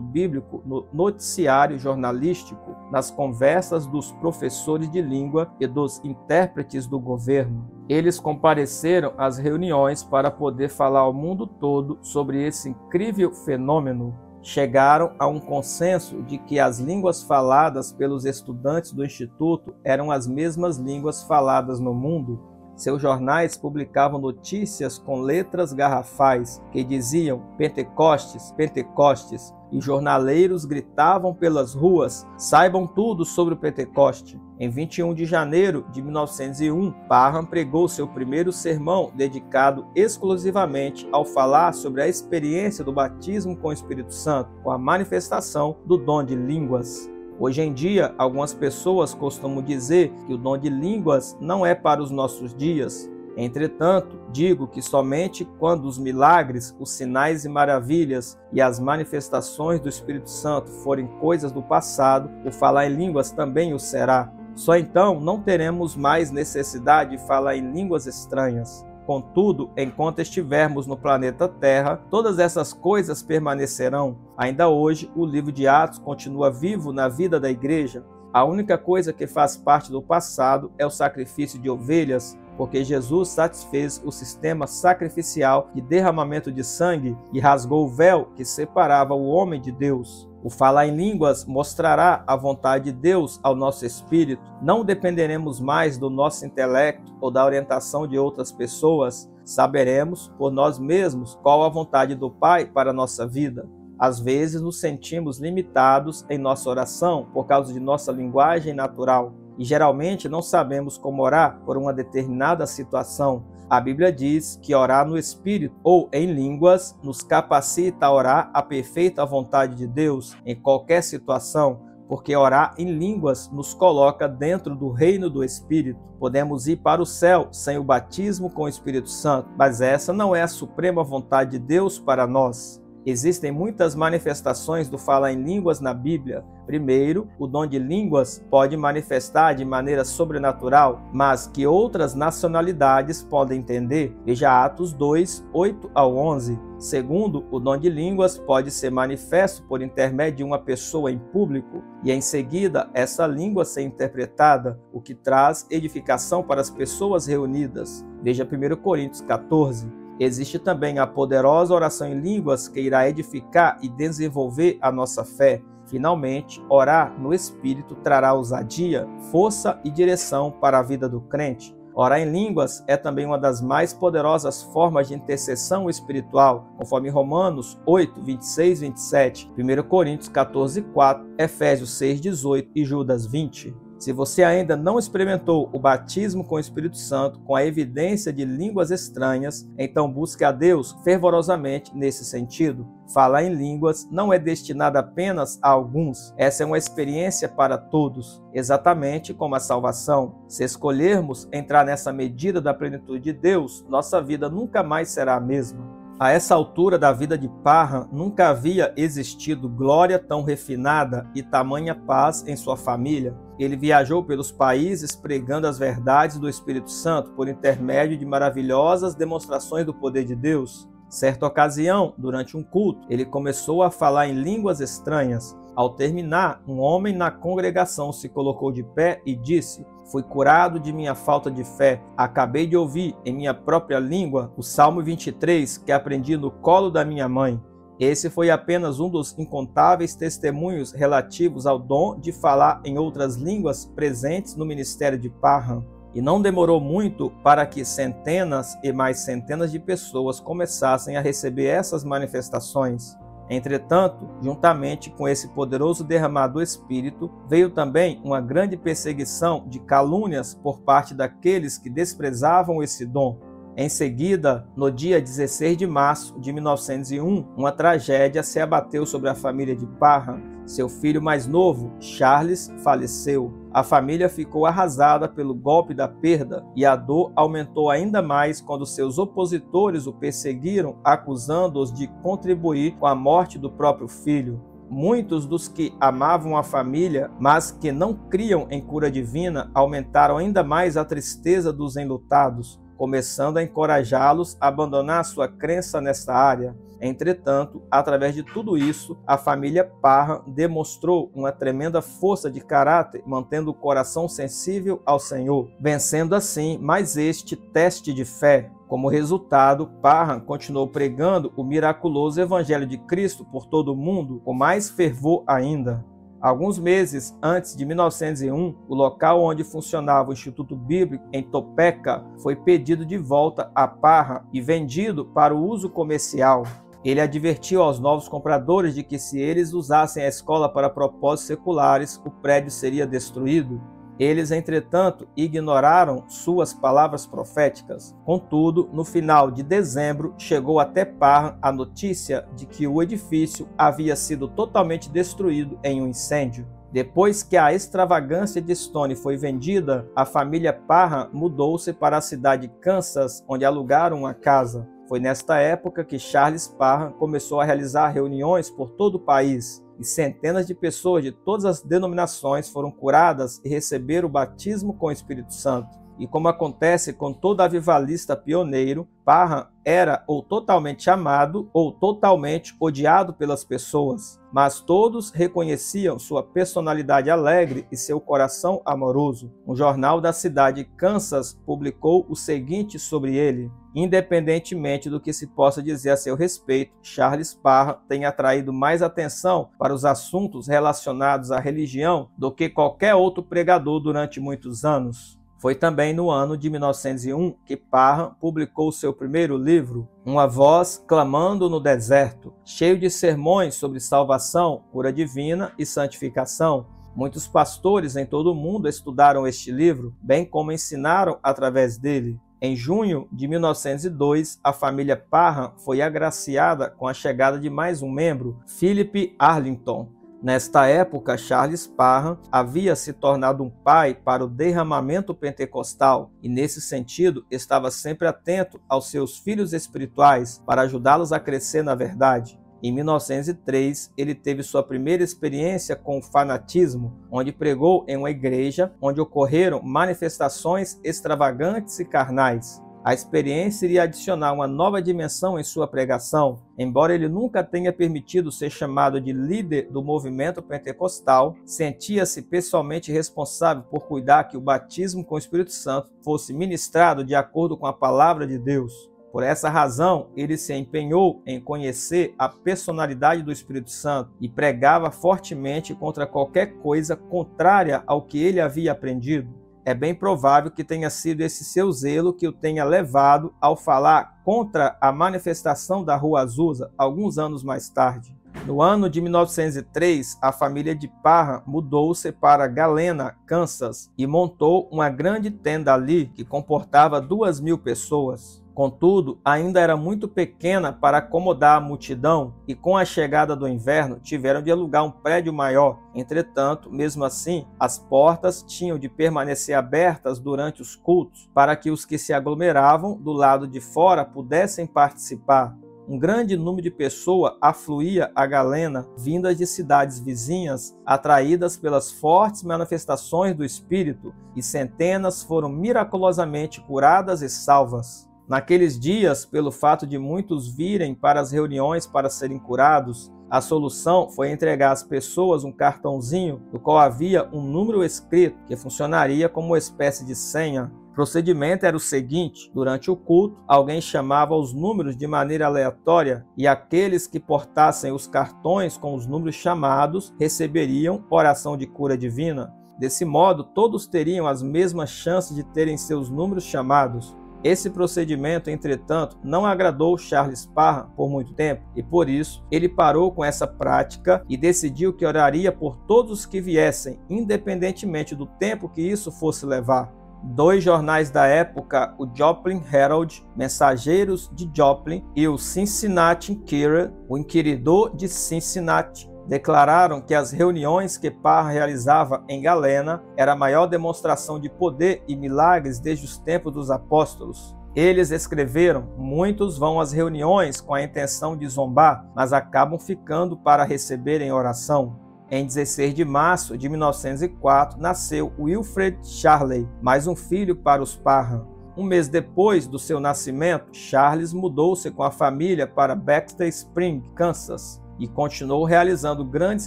Bíblico no noticiário jornalístico, nas conversas dos professores de língua e dos intérpretes do governo. Eles compareceram às reuniões para poder falar ao mundo todo sobre esse incrível fenômeno. Chegaram a um consenso de que as línguas faladas pelos estudantes do Instituto eram as mesmas línguas faladas no mundo. Seus jornais publicavam notícias com letras garrafais que diziam Pentecostes, Pentecostes, e jornaleiros gritavam pelas ruas, saibam tudo sobre o Pentecoste. Em 21 de janeiro de 1901, Parham pregou seu primeiro sermão dedicado exclusivamente ao falar sobre a experiência do batismo com o Espírito Santo, com a manifestação do dom de línguas. Hoje em dia, algumas pessoas costumam dizer que o dom de línguas não é para os nossos dias. Entretanto, digo que somente quando os milagres, os sinais e maravilhas e as manifestações do Espírito Santo forem coisas do passado, o falar em línguas também o será. Só então não teremos mais necessidade de falar em línguas estranhas. Contudo, enquanto estivermos no planeta Terra, todas essas coisas permanecerão. Ainda hoje, o livro de Atos continua vivo na vida da igreja. A única coisa que faz parte do passado é o sacrifício de ovelhas, porque Jesus satisfez o sistema sacrificial de derramamento de sangue e rasgou o véu que separava o homem de Deus. O falar em línguas mostrará a vontade de Deus ao nosso espírito. Não dependeremos mais do nosso intelecto ou da orientação de outras pessoas. Saberemos por nós mesmos qual a vontade do Pai para a nossa vida. Às vezes nos sentimos limitados em nossa oração por causa de nossa linguagem natural e geralmente não sabemos como orar por uma determinada situação. A Bíblia diz que orar no Espírito ou em línguas nos capacita a orar a perfeita vontade de Deus em qualquer situação, porque orar em línguas nos coloca dentro do reino do Espírito. Podemos ir para o céu sem o batismo com o Espírito Santo, mas essa não é a suprema vontade de Deus para nós. Existem muitas manifestações do falar em línguas na Bíblia. Primeiro, o dom de línguas pode manifestar de maneira sobrenatural, mas que outras nacionalidades podem entender. Veja Atos 2, 8 ao 11. Segundo, o dom de línguas pode ser manifesto por intermédio de uma pessoa em público e em seguida essa língua ser interpretada, o que traz edificação para as pessoas reunidas. Veja 1 Coríntios 14. Existe também a poderosa oração em línguas que irá edificar e desenvolver a nossa fé. Finalmente, orar no Espírito trará ousadia, força e direção para a vida do crente. Orar em línguas é também uma das mais poderosas formas de intercessão espiritual, conforme Romanos 8, 26 e 27, 1 Coríntios 14, 4, Efésios 6, 18 e Judas 20. Se você ainda não experimentou o batismo com o Espírito Santo com a evidência de línguas estranhas, então busque a Deus fervorosamente nesse sentido. Falar em línguas não é destinado apenas a alguns, essa é uma experiência para todos, exatamente como a salvação. Se escolhermos entrar nessa medida da plenitude de Deus, nossa vida nunca mais será a mesma. A essa altura da vida de Parham, nunca havia existido glória tão refinada e tamanha paz em sua família. Ele viajou pelos países pregando as verdades do Espírito Santo por intermédio de maravilhosas demonstrações do poder de Deus. Certa ocasião, durante um culto, ele começou a falar em línguas estranhas. Ao terminar, um homem na congregação se colocou de pé e disse: "Fui curado de minha falta de fé. Acabei de ouvir em minha própria língua o Salmo 23 que aprendi no colo da minha mãe." Esse foi apenas um dos incontáveis testemunhos relativos ao dom de falar em outras línguas presentes no ministério de Parham. E não demorou muito para que centenas e mais centenas de pessoas começassem a receber essas manifestações. Entretanto, juntamente com esse poderoso derramar do Espírito, veio também uma grande perseguição de calúnias por parte daqueles que desprezavam esse dom. Em seguida, no dia 16 de março de 1901, uma tragédia se abateu sobre a família de Parham. Seu filho mais novo, Charles, faleceu. A família ficou arrasada pelo golpe da perda e a dor aumentou ainda mais quando seus opositores o perseguiram, acusando-os de contribuir com a morte do próprio filho. Muitos dos que amavam a família, mas que não criam em cura divina, aumentaram ainda mais a tristeza dos enlutados, começando a encorajá-los a abandonar sua crença nessa área. Entretanto, através de tudo isso, a família Parham demonstrou uma tremenda força de caráter, mantendo o coração sensível ao Senhor, vencendo assim mais este teste de fé. Como resultado, Parham continuou pregando o miraculoso Evangelho de Cristo por todo o mundo, com mais fervor ainda. Alguns meses antes de 1901, o local onde funcionava o Instituto Bíblico, em Topeka, foi pedido de volta a Parham e vendido para o uso comercial. Ele advertiu aos novos compradores de que se eles usassem a escola para propósitos seculares, o prédio seria destruído. Eles, entretanto, ignoraram suas palavras proféticas. Contudo, no final de dezembro, chegou até Parham a notícia de que o edifício havia sido totalmente destruído em um incêndio. Depois que a extravagância de Stone foi vendida, a família Parham mudou-se para a cidade de Kansas, onde alugaram uma casa. Foi nesta época que Charles Parham começou a realizar reuniões por todo o país, e centenas de pessoas de todas as denominações foram curadas e receberam o batismo com o Espírito Santo. E como acontece com todo avivalista pioneiro, Parham era ou totalmente amado ou totalmente odiado pelas pessoas, mas todos reconheciam sua personalidade alegre e seu coração amoroso. Um jornal da cidade de Kansas publicou o seguinte sobre ele: independentemente do que se possa dizer a seu respeito, Charles Parham tem atraído mais atenção para os assuntos relacionados à religião do que qualquer outro pregador durante muitos anos. Foi também no ano de 1901 que Parham publicou seu primeiro livro, Uma Voz Clamando no Deserto, cheio de sermões sobre salvação, cura divina e santificação. Muitos pastores em todo o mundo estudaram este livro, bem como ensinaram através dele. Em junho de 1902, a família Parham foi agraciada com a chegada de mais um membro, Philip Arlington. Nesta época, Charles Parham havia se tornado um pai para o derramamento pentecostal e, nesse sentido, estava sempre atento aos seus filhos espirituais para ajudá-los a crescer na verdade. Em 1903, ele teve sua primeira experiência com o fanatismo, onde pregou em uma igreja onde ocorreram manifestações extravagantes e carnais. A experiência iria adicionar uma nova dimensão em sua pregação. Embora ele nunca tenha permitido ser chamado de líder do movimento pentecostal, sentia-se pessoalmente responsável por cuidar que o batismo com o Espírito Santo fosse ministrado de acordo com a palavra de Deus. Por essa razão, ele se empenhou em conhecer a personalidade do Espírito Santo e pregava fortemente contra qualquer coisa contrária ao que ele havia aprendido. É bem provável que tenha sido esse seu zelo que o tenha levado ao falar contra a manifestação da Rua Azusa alguns anos mais tarde. No ano de 1903, a família de Parham mudou-se para Galena, Kansas, e montou uma grande tenda ali que comportava 2.000 pessoas. Contudo, ainda era muito pequena para acomodar a multidão e, com a chegada do inverno, tiveram de alugar um prédio maior. Entretanto, mesmo assim, as portas tinham de permanecer abertas durante os cultos para que os que se aglomeravam do lado de fora pudessem participar. Um grande número de pessoas afluía a Galena, vindas de cidades vizinhas, atraídas pelas fortes manifestações do Espírito, e centenas foram miraculosamente curadas e salvas. Naqueles dias, pelo fato de muitos virem para as reuniões para serem curados, a solução foi entregar às pessoas um cartãozinho no qual havia um número escrito que funcionaria como uma espécie de senha. O procedimento era o seguinte: durante o culto, alguém chamava os números de maneira aleatória e aqueles que portassem os cartões com os números chamados receberiam oração de cura divina. Desse modo, todos teriam as mesmas chances de terem seus números chamados. Esse procedimento, entretanto, não agradou Charles Parham por muito tempo e, por isso, ele parou com essa prática e decidiu que oraria por todos os que viessem, independentemente do tempo que isso fosse levar. 2 jornais da época, o Joplin Herald, Mensageiros de Joplin, e o Cincinnati Inquirer, o Inquiridor de Cincinnati, declararam que as reuniões que Parham realizava em Galena era a maior demonstração de poder e milagres desde os tempos dos apóstolos. Eles escreveram: muitos vão às reuniões com a intenção de zombar, mas acabam ficando para receberem oração. Em 16 de março de 1904, nasceu Wilfred Charley, mais um filho para os Parham. Um mês depois do seu nascimento, Charles mudou-se com a família para Baxter Spring, Kansas, e continuou realizando grandes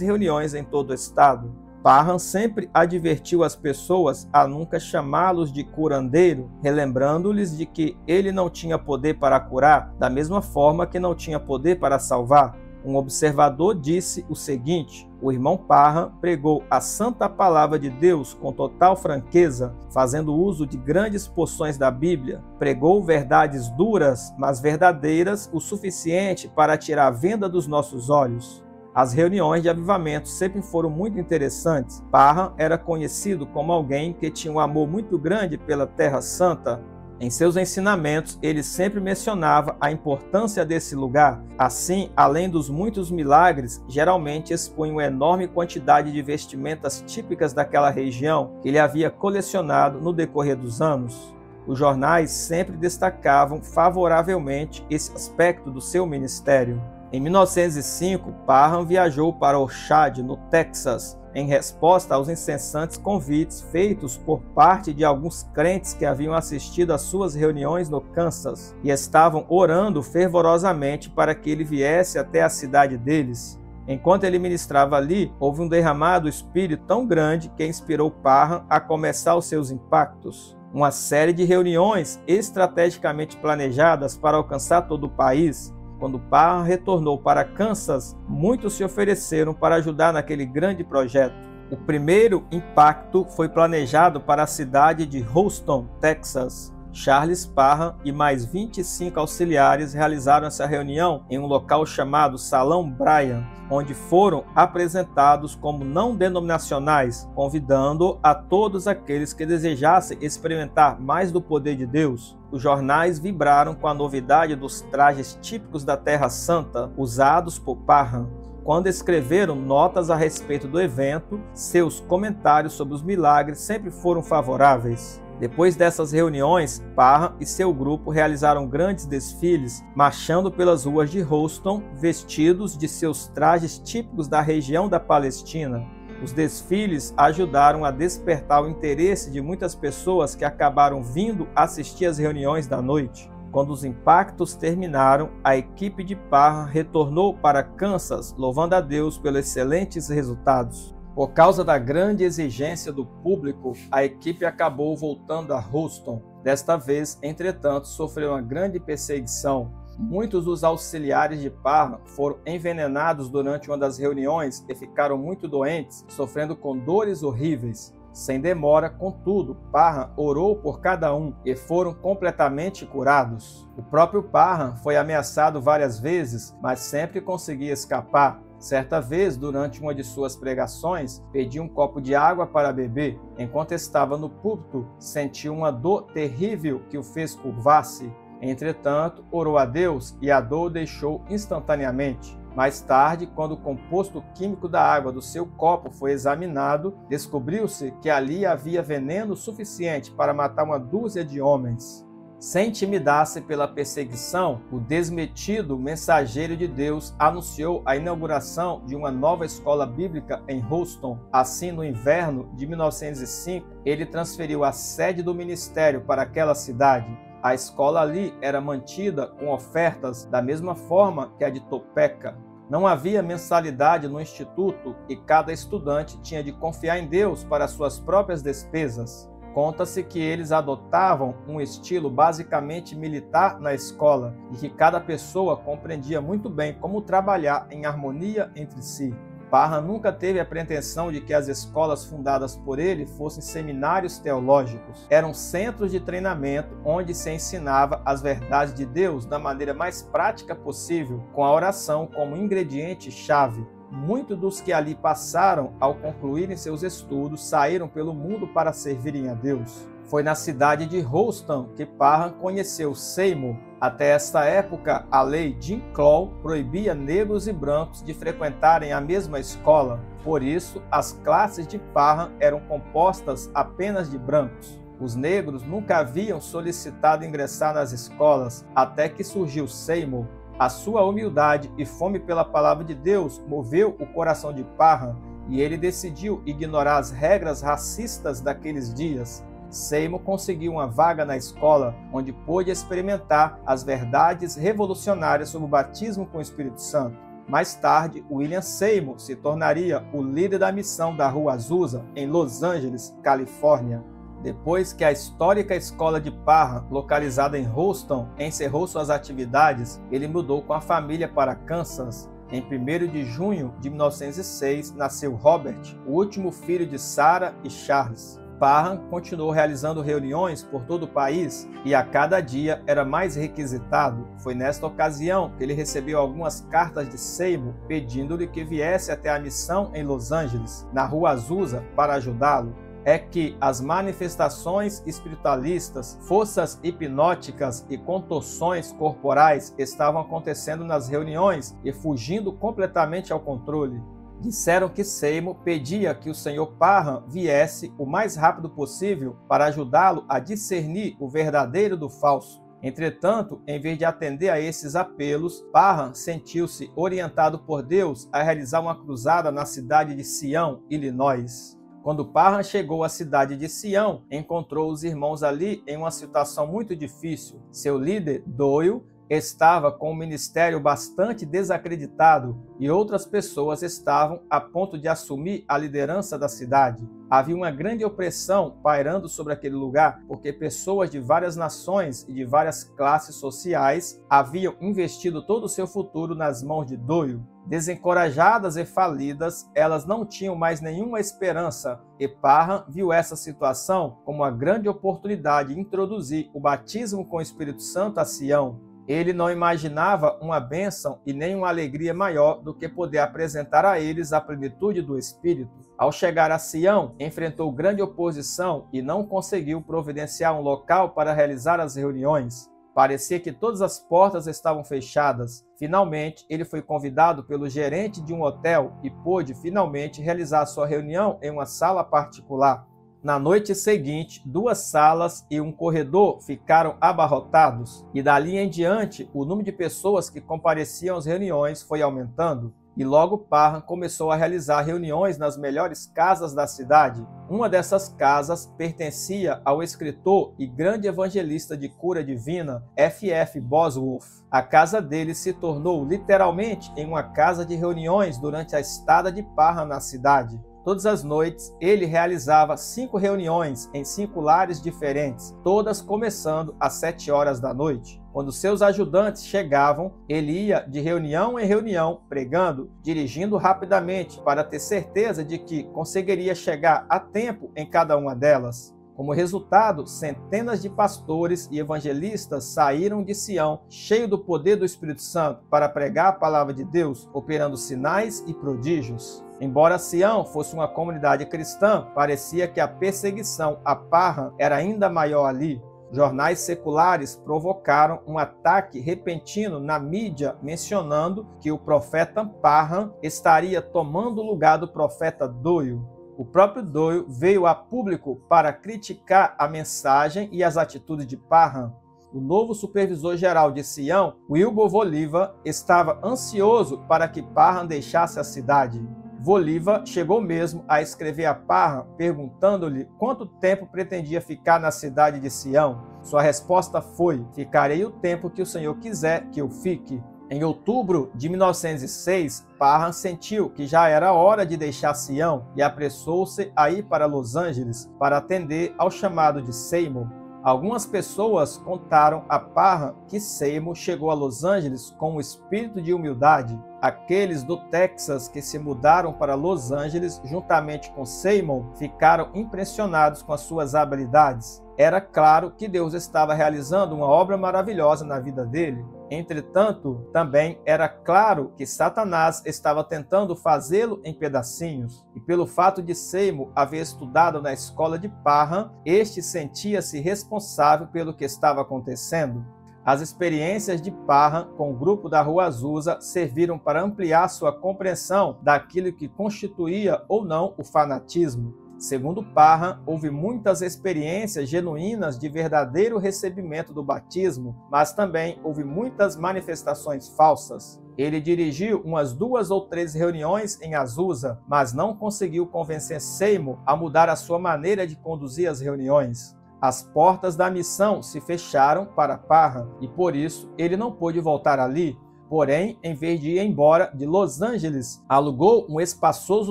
reuniões em todo o estado. Parham sempre advertiu as pessoas a nunca chamá-los de curandeiro, relembrando-lhes de que ele não tinha poder para curar, da mesma forma que não tinha poder para salvar. Um observador disse o seguinte: o irmão Parham pregou a santa palavra de Deus com total franqueza, fazendo uso de grandes porções da Bíblia. Pregou verdades duras, mas verdadeiras o suficiente para tirar a venda dos nossos olhos. As reuniões de avivamento sempre foram muito interessantes. Parham era conhecido como alguém que tinha um amor muito grande pela Terra Santa. Em seus ensinamentos, ele sempre mencionava a importância desse lugar. Assim, além dos muitos milagres, geralmente expunha uma enorme quantidade de vestimentas típicas daquela região que ele havia colecionado no decorrer dos anos. Os jornais sempre destacavam favoravelmente esse aspecto do seu ministério. Em 1905, Parham viajou para Orchard, no Texas, em resposta aos incessantes convites feitos por parte de alguns crentes que haviam assistido às suas reuniões no Kansas e estavam orando fervorosamente para que ele viesse até a cidade deles. Enquanto ele ministrava ali, houve um derramado espírito tão grande que inspirou Parham a começar os seus impactos. Uma série de reuniões estrategicamente planejadas para alcançar todo o país. Quando Parham retornou para Kansas, muitos se ofereceram para ajudar naquele grande projeto. O primeiro impacto foi planejado para a cidade de Houston, Texas. Charles Parham e mais 25 auxiliares realizaram essa reunião em um local chamado Salão Bryan, onde foram apresentados como não denominacionais, convidando a todos aqueles que desejassem experimentar mais do poder de Deus. Os jornais vibraram com a novidade dos trajes típicos da Terra Santa usados por Parham. Quando escreveram notas a respeito do evento, seus comentários sobre os milagres sempre foram favoráveis. Depois dessas reuniões, Parham e seu grupo realizaram grandes desfiles, marchando pelas ruas de Houston, vestidos de seus trajes típicos da região da Palestina. Os desfiles ajudaram a despertar o interesse de muitas pessoas que acabaram vindo assistir às reuniões da noite. Quando os impactos terminaram, a equipe de Parham retornou para Kansas, louvando a Deus pelos excelentes resultados. Por causa da grande exigência do público, a equipe acabou voltando a Houston. Desta vez, entretanto, sofreu uma grande perseguição. Muitos dos auxiliares de Parham foram envenenados durante uma das reuniões e ficaram muito doentes, sofrendo com dores horríveis. Sem demora, contudo, Parham orou por cada um e foram completamente curados. O próprio Parham foi ameaçado várias vezes, mas sempre conseguia escapar. Certa vez, durante uma de suas pregações, pediu um copo de água para beber. Enquanto estava no púlpito, sentiu uma dor terrível que o fez curvar-se. Entretanto, orou a Deus e a dor o deixou instantaneamente. Mais tarde, quando o composto químico da água do seu copo foi examinado, descobriu-se que ali havia veneno suficiente para matar uma dúzia de homens. Sem intimidar-se pela perseguição, o desmetido mensageiro de Deus anunciou a inauguração de uma nova escola bíblica em Houston. Assim, no inverno de 1905, ele transferiu a sede do ministério para aquela cidade. A escola ali era mantida com ofertas da mesma forma que a de Topeka. Não havia mensalidade no instituto e cada estudante tinha de confiar em Deus para suas próprias despesas. Conta-se que eles adotavam um estilo basicamente militar na escola e que cada pessoa compreendia muito bem como trabalhar em harmonia entre si. Parham nunca teve a pretensão de que as escolas fundadas por ele fossem seminários teológicos. Eram centros de treinamento onde se ensinava as verdades de Deus da maneira mais prática possível, com a oração como ingrediente-chave. Muitos dos que ali passaram, ao concluírem seus estudos, saíram pelo mundo para servirem a Deus. Foi na cidade de Houston que Parham conheceu Seymour. Até esta época, a lei Jim Crow proibia negros e brancos de frequentarem a mesma escola. Por isso, as classes de Parham eram compostas apenas de brancos. Os negros nunca haviam solicitado ingressar nas escolas, até que surgiu Seymour. A sua humildade e fome pela palavra de Deus moveu o coração de Parham e ele decidiu ignorar as regras racistas daqueles dias. Seymour conseguiu uma vaga na escola, onde pôde experimentar as verdades revolucionárias sobre o batismo com o Espírito Santo. Mais tarde, William Seymour se tornaria o líder da missão da Rua Azusa, em Los Angeles, Califórnia. Depois que a histórica escola de Parham, localizada em Houston, encerrou suas atividades, ele mudou com a família para Kansas. Em 1º de junho de 1906, nasceu Robert, o último filho de Sarah e Charles. Parham continuou realizando reuniões por todo o país e a cada dia era mais requisitado. Foi nesta ocasião que ele recebeu algumas cartas de Seymour pedindo-lhe que viesse até a missão em Los Angeles, na Rua Azusa, para ajudá-lo. é que as manifestações espiritualistas, forças hipnóticas e contorções corporais estavam acontecendo nas reuniões e fugindo completamente ao controle. Disseram que Seymour pedia que o Sr. Parham viesse o mais rápido possível para ajudá-lo a discernir o verdadeiro do falso. Entretanto, em vez de atender a esses apelos, Parham sentiu-se orientado por Deus a realizar uma cruzada na cidade de Sião, Illinois. Quando Parham chegou à cidade de Sião, encontrou os irmãos ali em uma situação muito difícil. Seu líder, Doyle, estava com um ministério bastante desacreditado e outras pessoas estavam a ponto de assumir a liderança da cidade. Havia uma grande opressão pairando sobre aquele lugar, porque pessoas de várias nações e de várias classes sociais haviam investido todo o seu futuro nas mãos de Doyle. Desencorajadas e falidas, elas não tinham mais nenhuma esperança, e Parham viu essa situação como uma grande oportunidade de introduzir o batismo com o Espírito Santo a Sião. Ele não imaginava uma bênção e nem uma alegria maior do que poder apresentar a eles a plenitude do Espírito. Ao chegar a Sião, enfrentou grande oposição e não conseguiu providenciar um local para realizar as reuniões. Parecia que todas as portas estavam fechadas. Finalmente, ele foi convidado pelo gerente de um hotel e pôde finalmente realizar sua reunião em uma sala particular. Na noite seguinte, 2 salas e um corredor ficaram abarrotados, e dali em diante, o número de pessoas que compareciam às reuniões foi aumentando. E logo Parham começou a realizar reuniões nas melhores casas da cidade. Uma dessas casas pertencia ao escritor e grande evangelista de cura divina, F.F. Bosworth. A casa dele se tornou literalmente em uma casa de reuniões durante a estada de Parham na cidade. Todas as noites, ele realizava 5 reuniões em 5 lares diferentes, todas começando às 7 horas da noite. Quando seus ajudantes chegavam, ele ia de reunião em reunião, pregando, dirigindo rapidamente para ter certeza de que conseguiria chegar a tempo em cada uma delas. Como resultado, centenas de pastores e evangelistas saíram de Sião, cheios do poder do Espírito Santo, para pregar a palavra de Deus, operando sinais e prodígios. Embora Sião fosse uma comunidade cristã, parecia que a perseguição a Parham era ainda maior ali. Jornais seculares provocaram um ataque repentino na mídia, mencionando que o profeta Parham estaria tomando o lugar do profeta Doyle. O próprio Doyle veio a público para criticar a mensagem e as atitudes de Parham. O novo supervisor-geral de Sião, Wilbur Voliva, estava ansioso para que Parham deixasse a cidade. Voliva chegou mesmo a escrever a Parham perguntando-lhe quanto tempo pretendia ficar na cidade de Sião. Sua resposta foi: "Ficarei o tempo que o Senhor quiser que eu fique." Em outubro de 1906, Parham sentiu que já era hora de deixar Sião e apressou-se a ir para Los Angeles para atender ao chamado de Seymour. Algumas pessoas contaram a Parham que Seymour chegou a Los Angeles com um espírito de humildade. Aqueles do Texas que se mudaram para Los Angeles juntamente com Seymour ficaram impressionados com as suas habilidades. Era claro que Deus estava realizando uma obra maravilhosa na vida dele. Entretanto, também era claro que Satanás estava tentando fazê-lo em pedacinhos. E pelo fato de Seymour haver estudado na escola de Parham, este sentia-se responsável pelo que estava acontecendo. As experiências de Parham com o grupo da Rua Azusa serviram para ampliar sua compreensão daquilo que constituía ou não o fanatismo. Segundo Parham, houve muitas experiências genuínas de verdadeiro recebimento do batismo, mas também houve muitas manifestações falsas. Ele dirigiu umas 2 ou 3 reuniões em Azusa, mas não conseguiu convencer Seymour a mudar a sua maneira de conduzir as reuniões. As portas da missão se fecharam para Parham e, por isso, ele não pôde voltar ali. Porém, em vez de ir embora de Los Angeles, alugou um espaçoso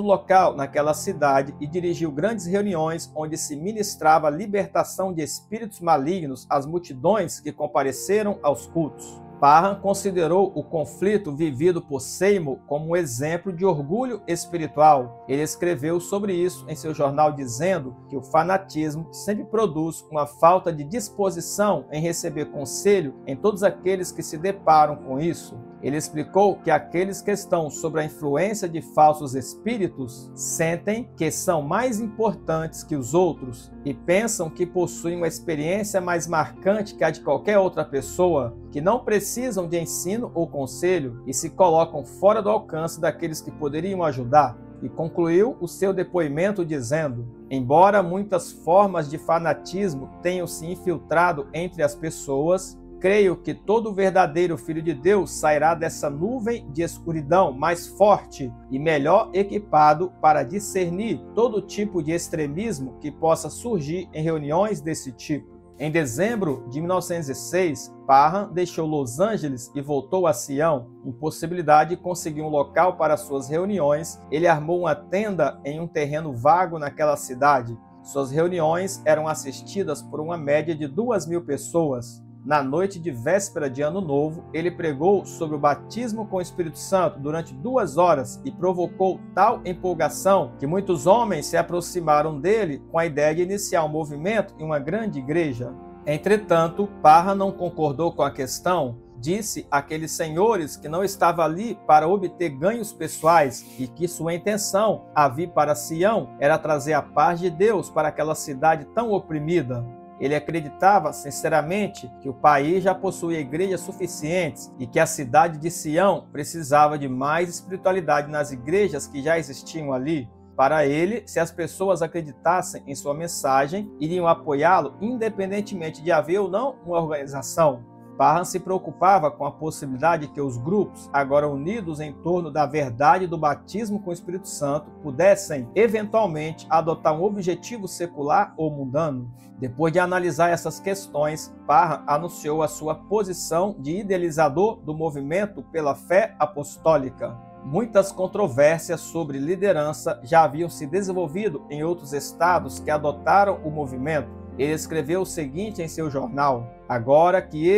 local naquela cidade e dirigiu grandes reuniões onde se ministrava a libertação de espíritos malignos às multidões que compareceram aos cultos. Parham considerou o conflito vivido por Seymour como um exemplo de orgulho espiritual. Ele escreveu sobre isso em seu jornal dizendo que o fanatismo sempre produz uma falta de disposição em receber conselho em todos aqueles que se deparam com isso. Ele explicou que aqueles que estão sob a influência de falsos espíritos sentem que são mais importantes que os outros e pensam que possuem uma experiência mais marcante que a de qualquer outra pessoa, que não precisam de ensino ou conselho e se colocam fora do alcance daqueles que poderiam ajudar. E concluiu o seu depoimento dizendo: embora muitas formas de fanatismo tenham se infiltrado entre as pessoas, creio que todo verdadeiro Filho de Deus sairá dessa nuvem de escuridão mais forte e melhor equipado para discernir todo tipo de extremismo que possa surgir em reuniões desse tipo. Em dezembro de 1906, Parham deixou Los Angeles e voltou a Sião. Impossibilidade de conseguir um local para suas reuniões, ele armou uma tenda em um terreno vago naquela cidade. Suas reuniões eram assistidas por uma média de 2.000 pessoas. Na noite de véspera de Ano Novo, ele pregou sobre o batismo com o Espírito Santo durante 2 horas e provocou tal empolgação que muitos homens se aproximaram dele com a ideia de iniciar um movimento em uma grande igreja. Entretanto, Parham não concordou com a questão. Disse àqueles senhores que não estava ali para obter ganhos pessoais e que sua intenção, a vir para Sião, era trazer a paz de Deus para aquela cidade tão oprimida. Ele acreditava sinceramente que o país já possuía igrejas suficientes e que a cidade de Sião precisava de mais espiritualidade nas igrejas que já existiam ali. Para ele, se as pessoas acreditassem em sua mensagem, iriam apoiá-lo independentemente de haver ou não uma organização. Parham se preocupava com a possibilidade de que os grupos, agora unidos em torno da verdade do batismo com o Espírito Santo, pudessem, eventualmente, adotar um objetivo secular ou mundano. Depois de analisar essas questões, Parham anunciou a sua posição de idealizador do movimento pela fé apostólica. Muitas controvérsias sobre liderança já haviam se desenvolvido em outros estados que adotaram o movimento. Ele escreveu o seguinte em seu jornal: agora que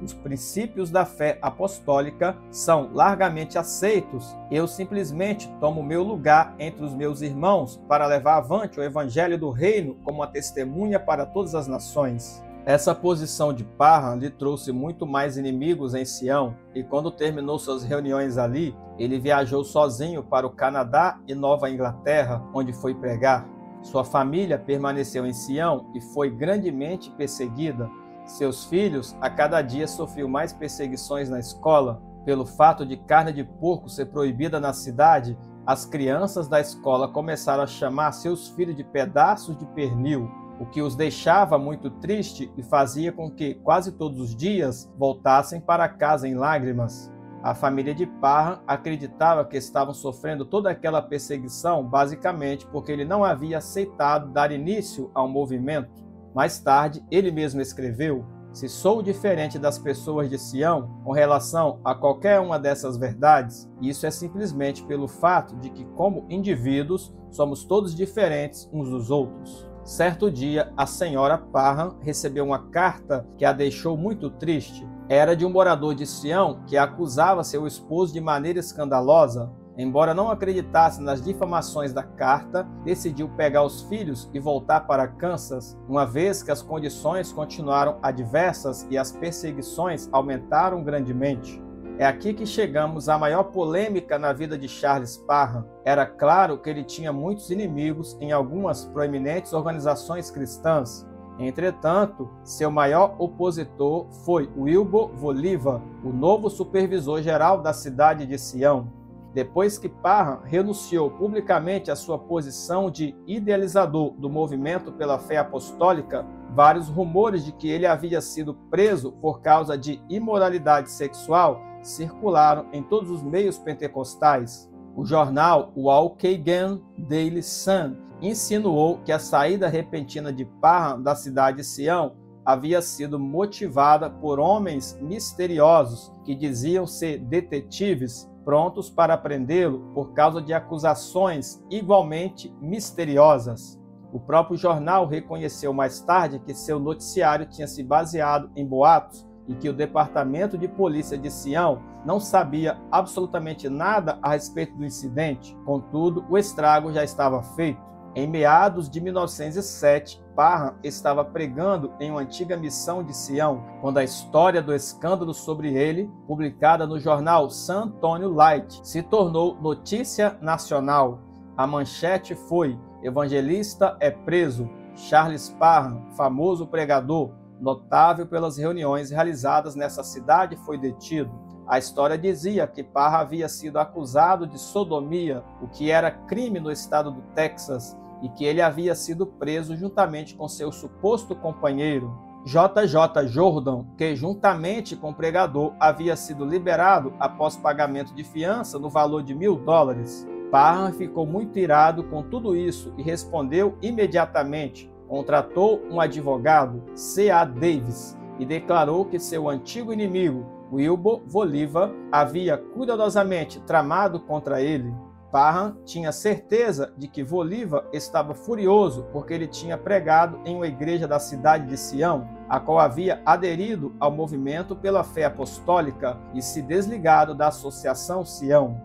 os princípios da fé apostólica, são largamente aceitos, eu simplesmente tomo meu lugar entre os meus irmãos para levar avante o evangelho do reino como uma testemunha para todas as nações. Essa posição de Parham lhe trouxe muito mais inimigos em Sião, e quando terminou suas reuniões ali, ele viajou sozinho para o Canadá e Nova Inglaterra, onde foi pregar. Sua família permaneceu em Sião e foi grandemente perseguida. Seus filhos a cada dia sofriam mais perseguições na escola. Pelo fato de carne de porco ser proibida na cidade, as crianças da escola começaram a chamar seus filhos de pedaços de pernil, o que os deixava muito triste e fazia com que quase todos os dias voltassem para casa em lágrimas. A família de Parham acreditava que estavam sofrendo toda aquela perseguição basicamente porque ele não havia aceitado dar início ao movimento. Mais tarde, ele mesmo escreveu: se sou diferente das pessoas de Sião com relação a qualquer uma dessas verdades, isso é simplesmente pelo fato de que, como indivíduos, somos todos diferentes uns dos outros. Certo dia, a senhora Parham recebeu uma carta que a deixou muito triste. Era de um morador de Sião que acusava seu esposo de maneira escandalosa. Embora não acreditasse nas difamações da carta, decidiu pegar os filhos e voltar para Kansas, uma vez que as condições continuaram adversas e as perseguições aumentaram grandemente. É aqui que chegamos à maior polêmica na vida de Charles Parham. Era claro que ele tinha muitos inimigos em algumas proeminentes organizações cristãs. Entretanto, seu maior opositor foi Wilbur Voliva, o novo supervisor-geral da cidade de Sião. Depois que Parham renunciou publicamente à sua posição de idealizador do movimento pela fé apostólica, vários rumores de que ele havia sido preso por causa de imoralidade sexual circularam em todos os meios pentecostais. O jornal Waukegan Daily Sun insinuou que a saída repentina de Parham da cidade de Sião havia sido motivada por homens misteriosos que diziam ser detetives prontos para prendê-lo por causa de acusações igualmente misteriosas. O próprio jornal reconheceu mais tarde que seu noticiário tinha se baseado em boatos e que o Departamento de Polícia de Sião não sabia absolutamente nada a respeito do incidente. Contudo, o estrago já estava feito. Em meados de 1907, Parham estava pregando em uma antiga missão de Sião, quando a história do escândalo sobre ele, publicada no jornal San Antonio Light, se tornou notícia nacional. A manchete foi: evangelista é preso. Charles Parham, famoso pregador, notável pelas reuniões realizadas nessa cidade, foi detido. A história dizia que Parham havia sido acusado de sodomia, o que era crime no estado do Texas, e que ele havia sido preso juntamente com seu suposto companheiro, J.J. Jordan, que juntamente com o pregador havia sido liberado após pagamento de fiança no valor de $1.000. Parham ficou muito irado com tudo isso e respondeu imediatamente. Contratou um advogado, C.A. Davis, e declarou que seu antigo inimigo, Wilbur Voliva, havia cuidadosamente tramado contra ele. Parham tinha certeza de que Voliva estava furioso porque ele tinha pregado em uma igreja da cidade de Sião, a qual havia aderido ao movimento pela fé apostólica e se desligado da Associação Sião.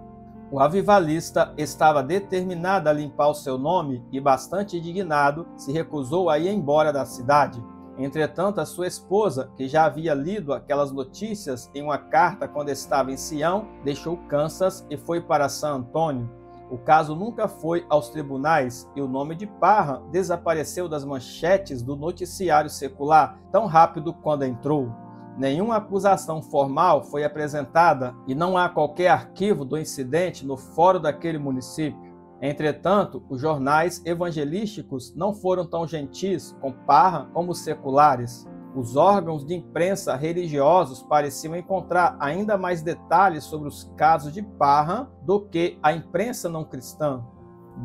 O avivalista estava determinado a limpar o seu nome e, bastante indignado, se recusou a ir embora da cidade. Entretanto, a sua esposa, que já havia lido aquelas notícias em uma carta quando estava em Sião, deixou Kansas e foi para San Antônio. O caso nunca foi aos tribunais e o nome de Parham desapareceu das manchetes do noticiário secular tão rápido quando entrou. Nenhuma acusação formal foi apresentada e não há qualquer arquivo do incidente no fórum daquele município. Entretanto, os jornais evangelísticos não foram tão gentis com Parham como os seculares. Os órgãos de imprensa religiosos pareciam encontrar ainda mais detalhes sobre os casos de Parham do que a imprensa não cristã.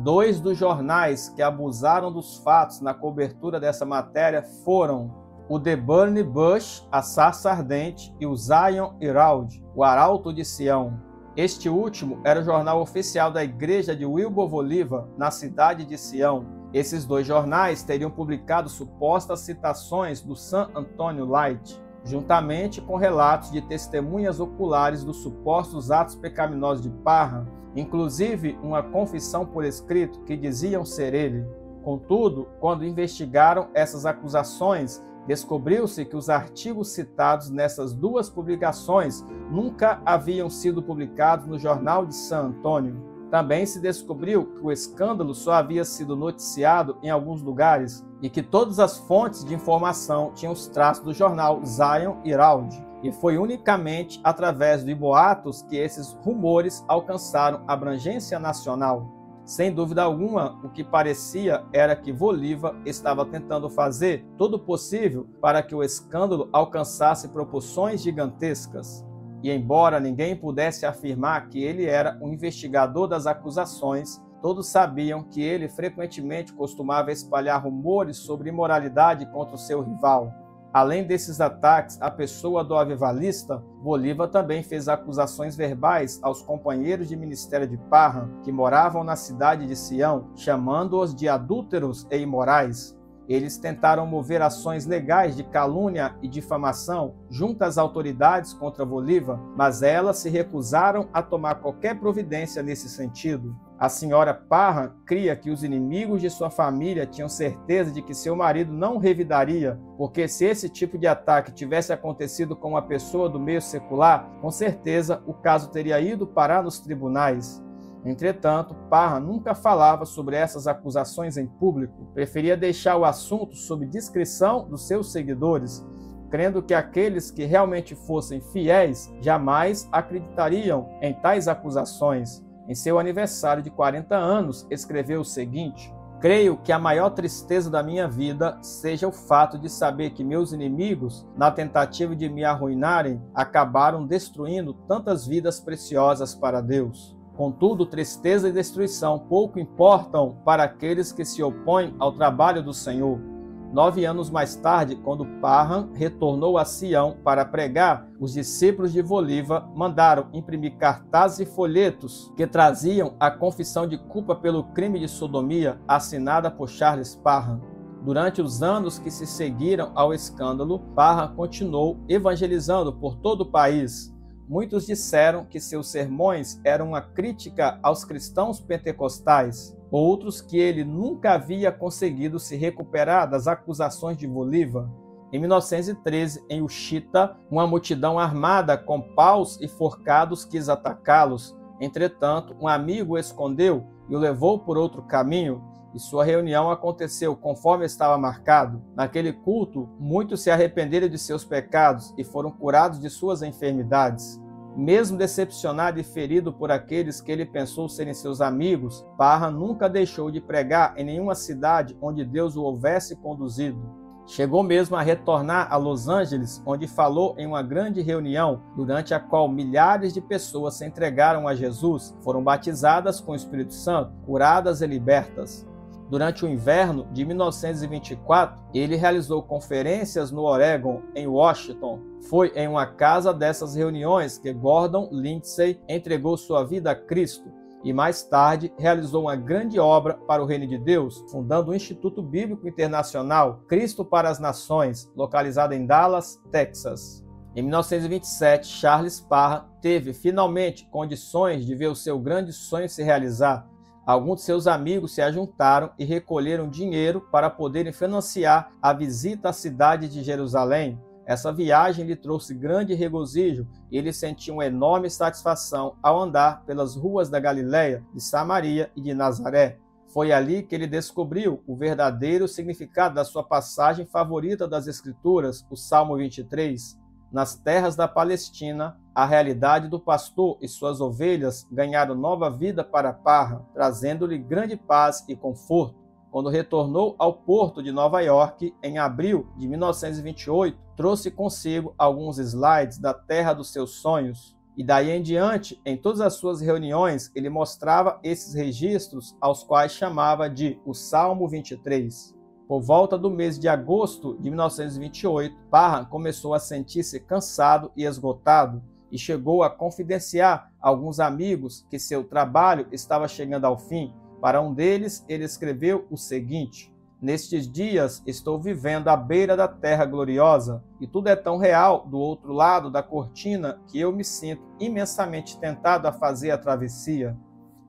2 dos jornais que abusaram dos fatos na cobertura dessa matéria foram o The Burning Bush, a Sarça Ardente, e o Zion Herald, o Arauto de Sião. Este último era o jornal oficial da igreja de Wilbur Voliva, na cidade de Sião. Esses 2 jornais teriam publicado supostas citações do San Antonio Light, juntamente com relatos de testemunhas oculares dos supostos atos pecaminosos de Parham, inclusive uma confissão por escrito que diziam ser ele. Contudo, quando investigaram essas acusações, descobriu-se que os artigos citados nessas 2 publicações nunca haviam sido publicados no jornal de San Antônio. Também se descobriu que o escândalo só havia sido noticiado em alguns lugares e que todas as fontes de informação tinham os traços do jornal Zion Herald. E foi unicamente através de boatos que esses rumores alcançaram abrangência nacional. Sem dúvida alguma, o que parecia era que Voliva estava tentando fazer todo o possível para que o escândalo alcançasse proporções gigantescas. E embora ninguém pudesse afirmar que ele era o investigador das acusações, todos sabiam que ele frequentemente costumava espalhar rumores sobre imoralidade contra o seu rival. Além desses ataques à pessoa do avivalista, Voliva também fez acusações verbais aos companheiros de ministério de Parham, que moravam na cidade de Sião, chamando-os de adúlteros e imorais. Eles tentaram mover ações legais de calúnia e difamação junto às autoridades contra Voliva, mas elas se recusaram a tomar qualquer providência nesse sentido. A senhora Parham cria que os inimigos de sua família tinham certeza de que seu marido não revidaria, porque se esse tipo de ataque tivesse acontecido com uma pessoa do meio secular, com certeza o caso teria ido parar nos tribunais. Entretanto, Parham nunca falava sobre essas acusações em público, preferia deixar o assunto sob discrição dos seus seguidores, crendo que aqueles que realmente fossem fiéis jamais acreditariam em tais acusações. Em seu aniversário de 40 anos, escreveu o seguinte: "Creio que a maior tristeza da minha vida seja o fato de saber que meus inimigos, na tentativa de me arruinarem, acabaram destruindo tantas vidas preciosas para Deus. Contudo, tristeza e destruição pouco importam para aqueles que se opõem ao trabalho do Senhor." 9 anos mais tarde, quando Parham retornou a Sião para pregar, os discípulos de Voliva mandaram imprimir cartazes e folhetos que traziam a confissão de culpa pelo crime de sodomia assinada por Charles Parham. Durante os anos que se seguiram ao escândalo, Parham continuou evangelizando por todo o país. muitos disseram que seus sermões eram uma crítica aos cristãos pentecostais, outros que ele nunca havia conseguido se recuperar das acusações de Bolívar. Em 1913, em Uxita, uma multidão armada com paus e forcados quis atacá-los. Entretanto, um amigo o escondeu e o levou por outro caminho, e sua reunião aconteceu conforme estava marcado. Naquele culto, muitos se arrependeram de seus pecados e foram curados de suas enfermidades. Mesmo decepcionado e ferido por aqueles que ele pensou serem seus amigos, Parham nunca deixou de pregar em nenhuma cidade onde Deus o houvesse conduzido. Chegou mesmo a retornar a Los Angeles, onde falou em uma grande reunião, durante a qual milhares de pessoas se entregaram a Jesus, foram batizadas com o Espírito Santo, curadas e libertas. Durante o inverno de 1924, ele realizou conferências no Oregon, em Washington. Foi em uma casa dessas reuniões que Gordon Lindsay entregou sua vida a Cristo e mais tarde realizou uma grande obra para o Reino de Deus, fundando o Instituto Bíblico Internacional Cristo para as Nações, localizado em Dallas, Texas. Em 1927, Charles Parham teve finalmente condições de ver o seu grande sonho se realizar. Alguns de seus amigos se ajuntaram e recolheram dinheiro para poderem financiar a visita à cidade de Jerusalém. Essa viagem lhe trouxe grande regozijo e ele sentiu uma enorme satisfação ao andar pelas ruas da Galiléia, de Samaria e de Nazaré. Foi ali que ele descobriu o verdadeiro significado da sua passagem favorita das Escrituras, o Salmo 23. Nas terras da Palestina, a realidade do pastor e suas ovelhas ganharam nova vida para Parham, trazendo-lhe grande paz e conforto. Quando retornou ao porto de Nova York, em abril de 1928, trouxe consigo alguns slides da terra dos seus sonhos. E daí em diante, em todas as suas reuniões, ele mostrava esses registros, aos quais chamava de o Salmo 23. Por volta do mês de agosto de 1928, Parham começou a sentir-se cansado e esgotado e chegou a confidenciar a alguns amigos que seu trabalho estava chegando ao fim. Para um deles, ele escreveu o seguinte: "Nestes dias estou vivendo à beira da terra gloriosa, e tudo é tão real do outro lado da cortina que eu me sinto imensamente tentado a fazer a travessia."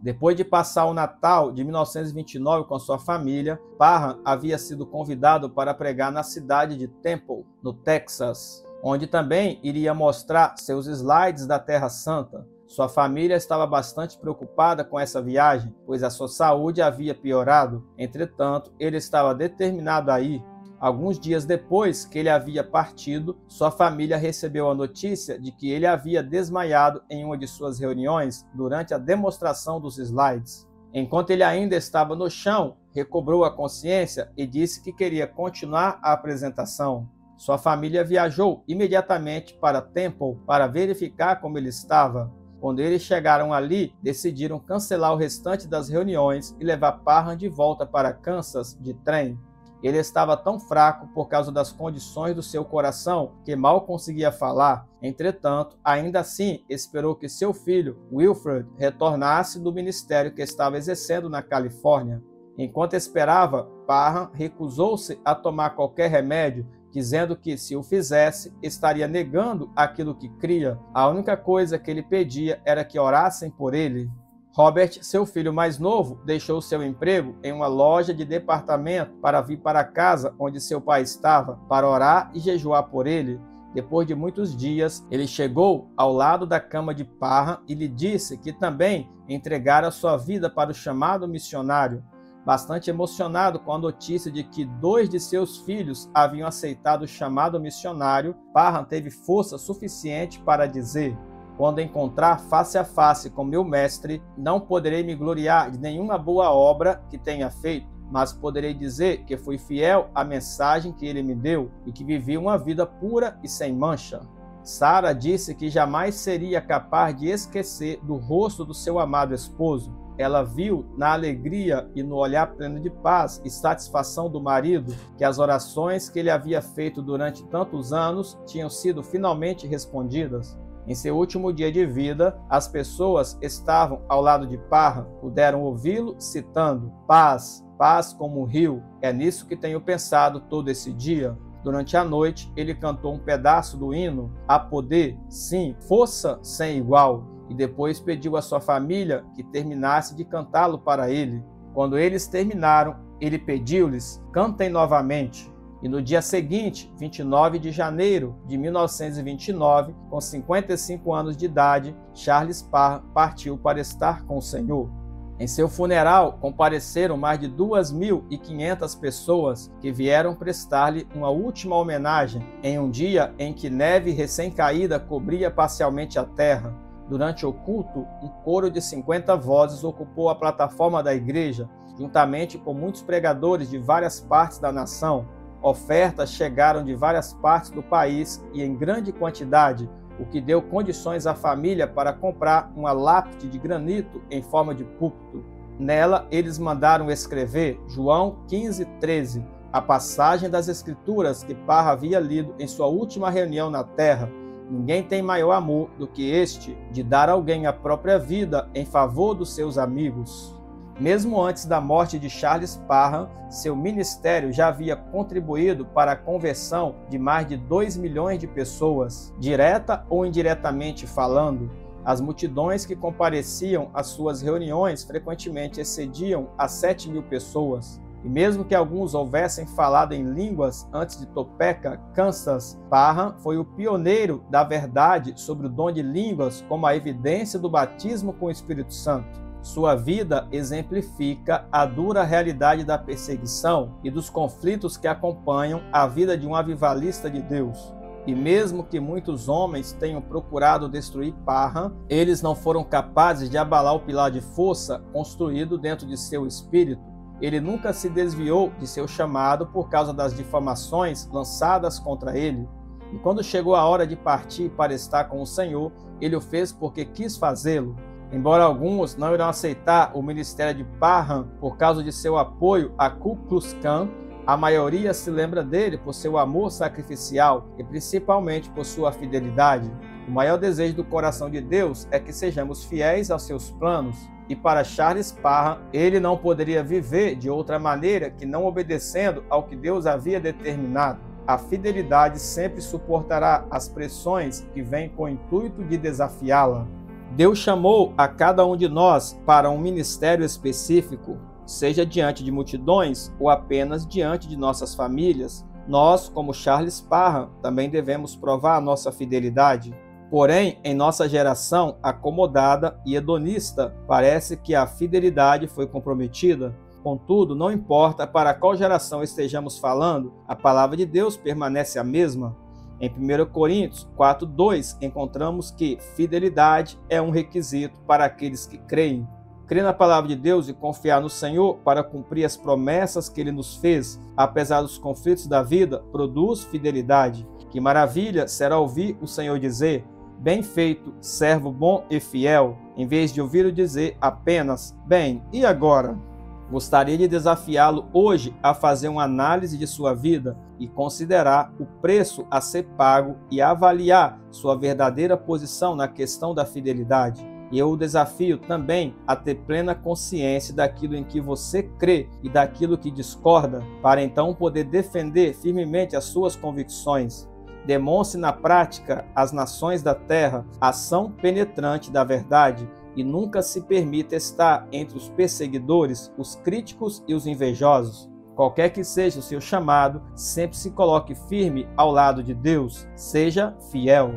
Depois de passar o Natal de 1929 com sua família, Parham havia sido convidado para pregar na cidade de Temple, no Texas, onde também iria mostrar seus slides da Terra Santa. Sua família estava bastante preocupada com essa viagem, pois a sua saúde havia piorado. Entretanto, ele estava determinado a ir. Alguns dias depois que ele havia partido, sua família recebeu a notícia de que ele havia desmaiado em uma de suas reuniões durante a demonstração dos slides. Enquanto ele ainda estava no chão, recobrou a consciência e disse que queria continuar a apresentação. Sua família viajou imediatamente para Temple para verificar como ele estava. Quando eles chegaram ali, decidiram cancelar o restante das reuniões e levar Parham de volta para Kansas de trem. Ele estava tão fraco por causa das condições do seu coração que mal conseguia falar. Entretanto, ainda assim, esperou que seu filho, Wilfred, retornasse do ministério que estava exercendo na Califórnia. Enquanto esperava, Parham recusou-se a tomar qualquer remédio, dizendo que, se o fizesse, estaria negando aquilo que cria. A única coisa que ele pedia era que orassem por ele. Robert, seu filho mais novo, deixou seu emprego em uma loja de departamento para vir para a casa onde seu pai estava, para orar e jejuar por ele. Depois de muitos dias, ele chegou ao lado da cama de Parham e lhe disse que também entregara sua vida para o chamado missionário. Bastante emocionado com a notícia de que 2 de seus filhos haviam aceitado o chamado missionário, Parham teve força suficiente para dizer: "Quando encontrar face a face com meu mestre, não poderei me gloriar de nenhuma boa obra que tenha feito, mas poderei dizer que fui fiel à mensagem que ele me deu e que vivi uma vida pura e sem mancha." Sara disse que jamais seria capaz de esquecer do rosto do seu amado esposo. Ela viu na alegria e no olhar pleno de paz e satisfação do marido que as orações que ele havia feito durante tantos anos tinham sido finalmente respondidas. Em seu último dia de vida, as pessoas estavam ao lado de Parham, puderam ouvi-lo citando: "Paz, paz como um rio, é nisso que tenho pensado todo esse dia." Durante a noite, ele cantou um pedaço do hino "A Poder, sim, Força sem igual", e depois pediu à sua família que terminasse de cantá-lo para ele. Quando eles terminaram, ele pediu-lhes: "Cantem novamente." E no dia seguinte, 29 de janeiro de 1929, com 55 anos de idade, Charles Parham partiu para estar com o Senhor. Em seu funeral, compareceram mais de 2.500 pessoas que vieram prestar-lhe uma última homenagem em um dia em que neve recém-caída cobria parcialmente a terra. Durante o culto, um coro de 50 vozes ocupou a plataforma da igreja, juntamente com muitos pregadores de várias partes da nação. Ofertas chegaram de várias partes do país e em grande quantidade, o que deu condições à família para comprar uma lápide de granito em forma de púlpito. Nela, eles mandaram escrever João 15:13, a passagem das Escrituras que Parham havia lido em sua última reunião na terra. Ninguém tem maior amor do que este, de dar a alguém a própria vida em favor dos seus amigos. Mesmo antes da morte de Charles Parham, seu ministério já havia contribuído para a conversão de mais de 2 milhões de pessoas, direta ou indiretamente falando. As multidões que compareciam às suas reuniões frequentemente excediam as 7.000 pessoas. E mesmo que alguns houvessem falado em línguas antes de Topeka, Kansas, Parham foi o pioneiro da verdade sobre o dom de línguas como a evidência do batismo com o Espírito Santo. Sua vida exemplifica a dura realidade da perseguição e dos conflitos que acompanham a vida de um avivalista de Deus. E mesmo que muitos homens tenham procurado destruir Parham, eles não foram capazes de abalar o pilar de força construído dentro de seu espírito. Ele nunca se desviou de seu chamado por causa das difamações lançadas contra ele. E quando chegou a hora de partir para estar com o Senhor, ele o fez porque quis fazê-lo. Embora alguns não irão aceitar o ministério de Parham por causa de seu apoio a Ku Klux Klan, a maioria se lembra dele por seu amor sacrificial e principalmente por sua fidelidade. O maior desejo do coração de Deus é que sejamos fiéis aos seus planos. E para Charles Parham, ele não poderia viver de outra maneira que não obedecendo ao que Deus havia determinado. A fidelidade sempre suportará as pressões que vêm com o intuito de desafiá-la. Deus chamou a cada um de nós para um ministério específico, seja diante de multidões ou apenas diante de nossas famílias. Nós, como Charles Parham, também devemos provar a nossa fidelidade. Porém, em nossa geração acomodada e hedonista, parece que a fidelidade foi comprometida. Contudo, não importa para qual geração estejamos falando, a palavra de Deus permanece a mesma. Em 1 Coríntios 4:2, encontramos que fidelidade é um requisito para aqueles que creem. Crer na palavra de Deus e confiar no Senhor para cumprir as promessas que Ele nos fez, apesar dos conflitos da vida, produz fidelidade. Que maravilha será ouvir o Senhor dizer: "Bem feito, servo bom e fiel", em vez de ouvir-o dizer apenas: "Bem, e agora?" Gostaria de desafiá-lo hoje a fazer uma análise de sua vida e considerar o preço a ser pago e avaliar sua verdadeira posição na questão da fidelidade. E eu o desafio também a ter plena consciência daquilo em que você crê e daquilo que discorda, para então poder defender firmemente as suas convicções. Demonstre na prática às nações da terra a ação penetrante da verdade e nunca se permita estar entre os perseguidores, os críticos e os invejosos. Qualquer que seja o seu chamado, sempre se coloque firme ao lado de Deus. Seja fiel.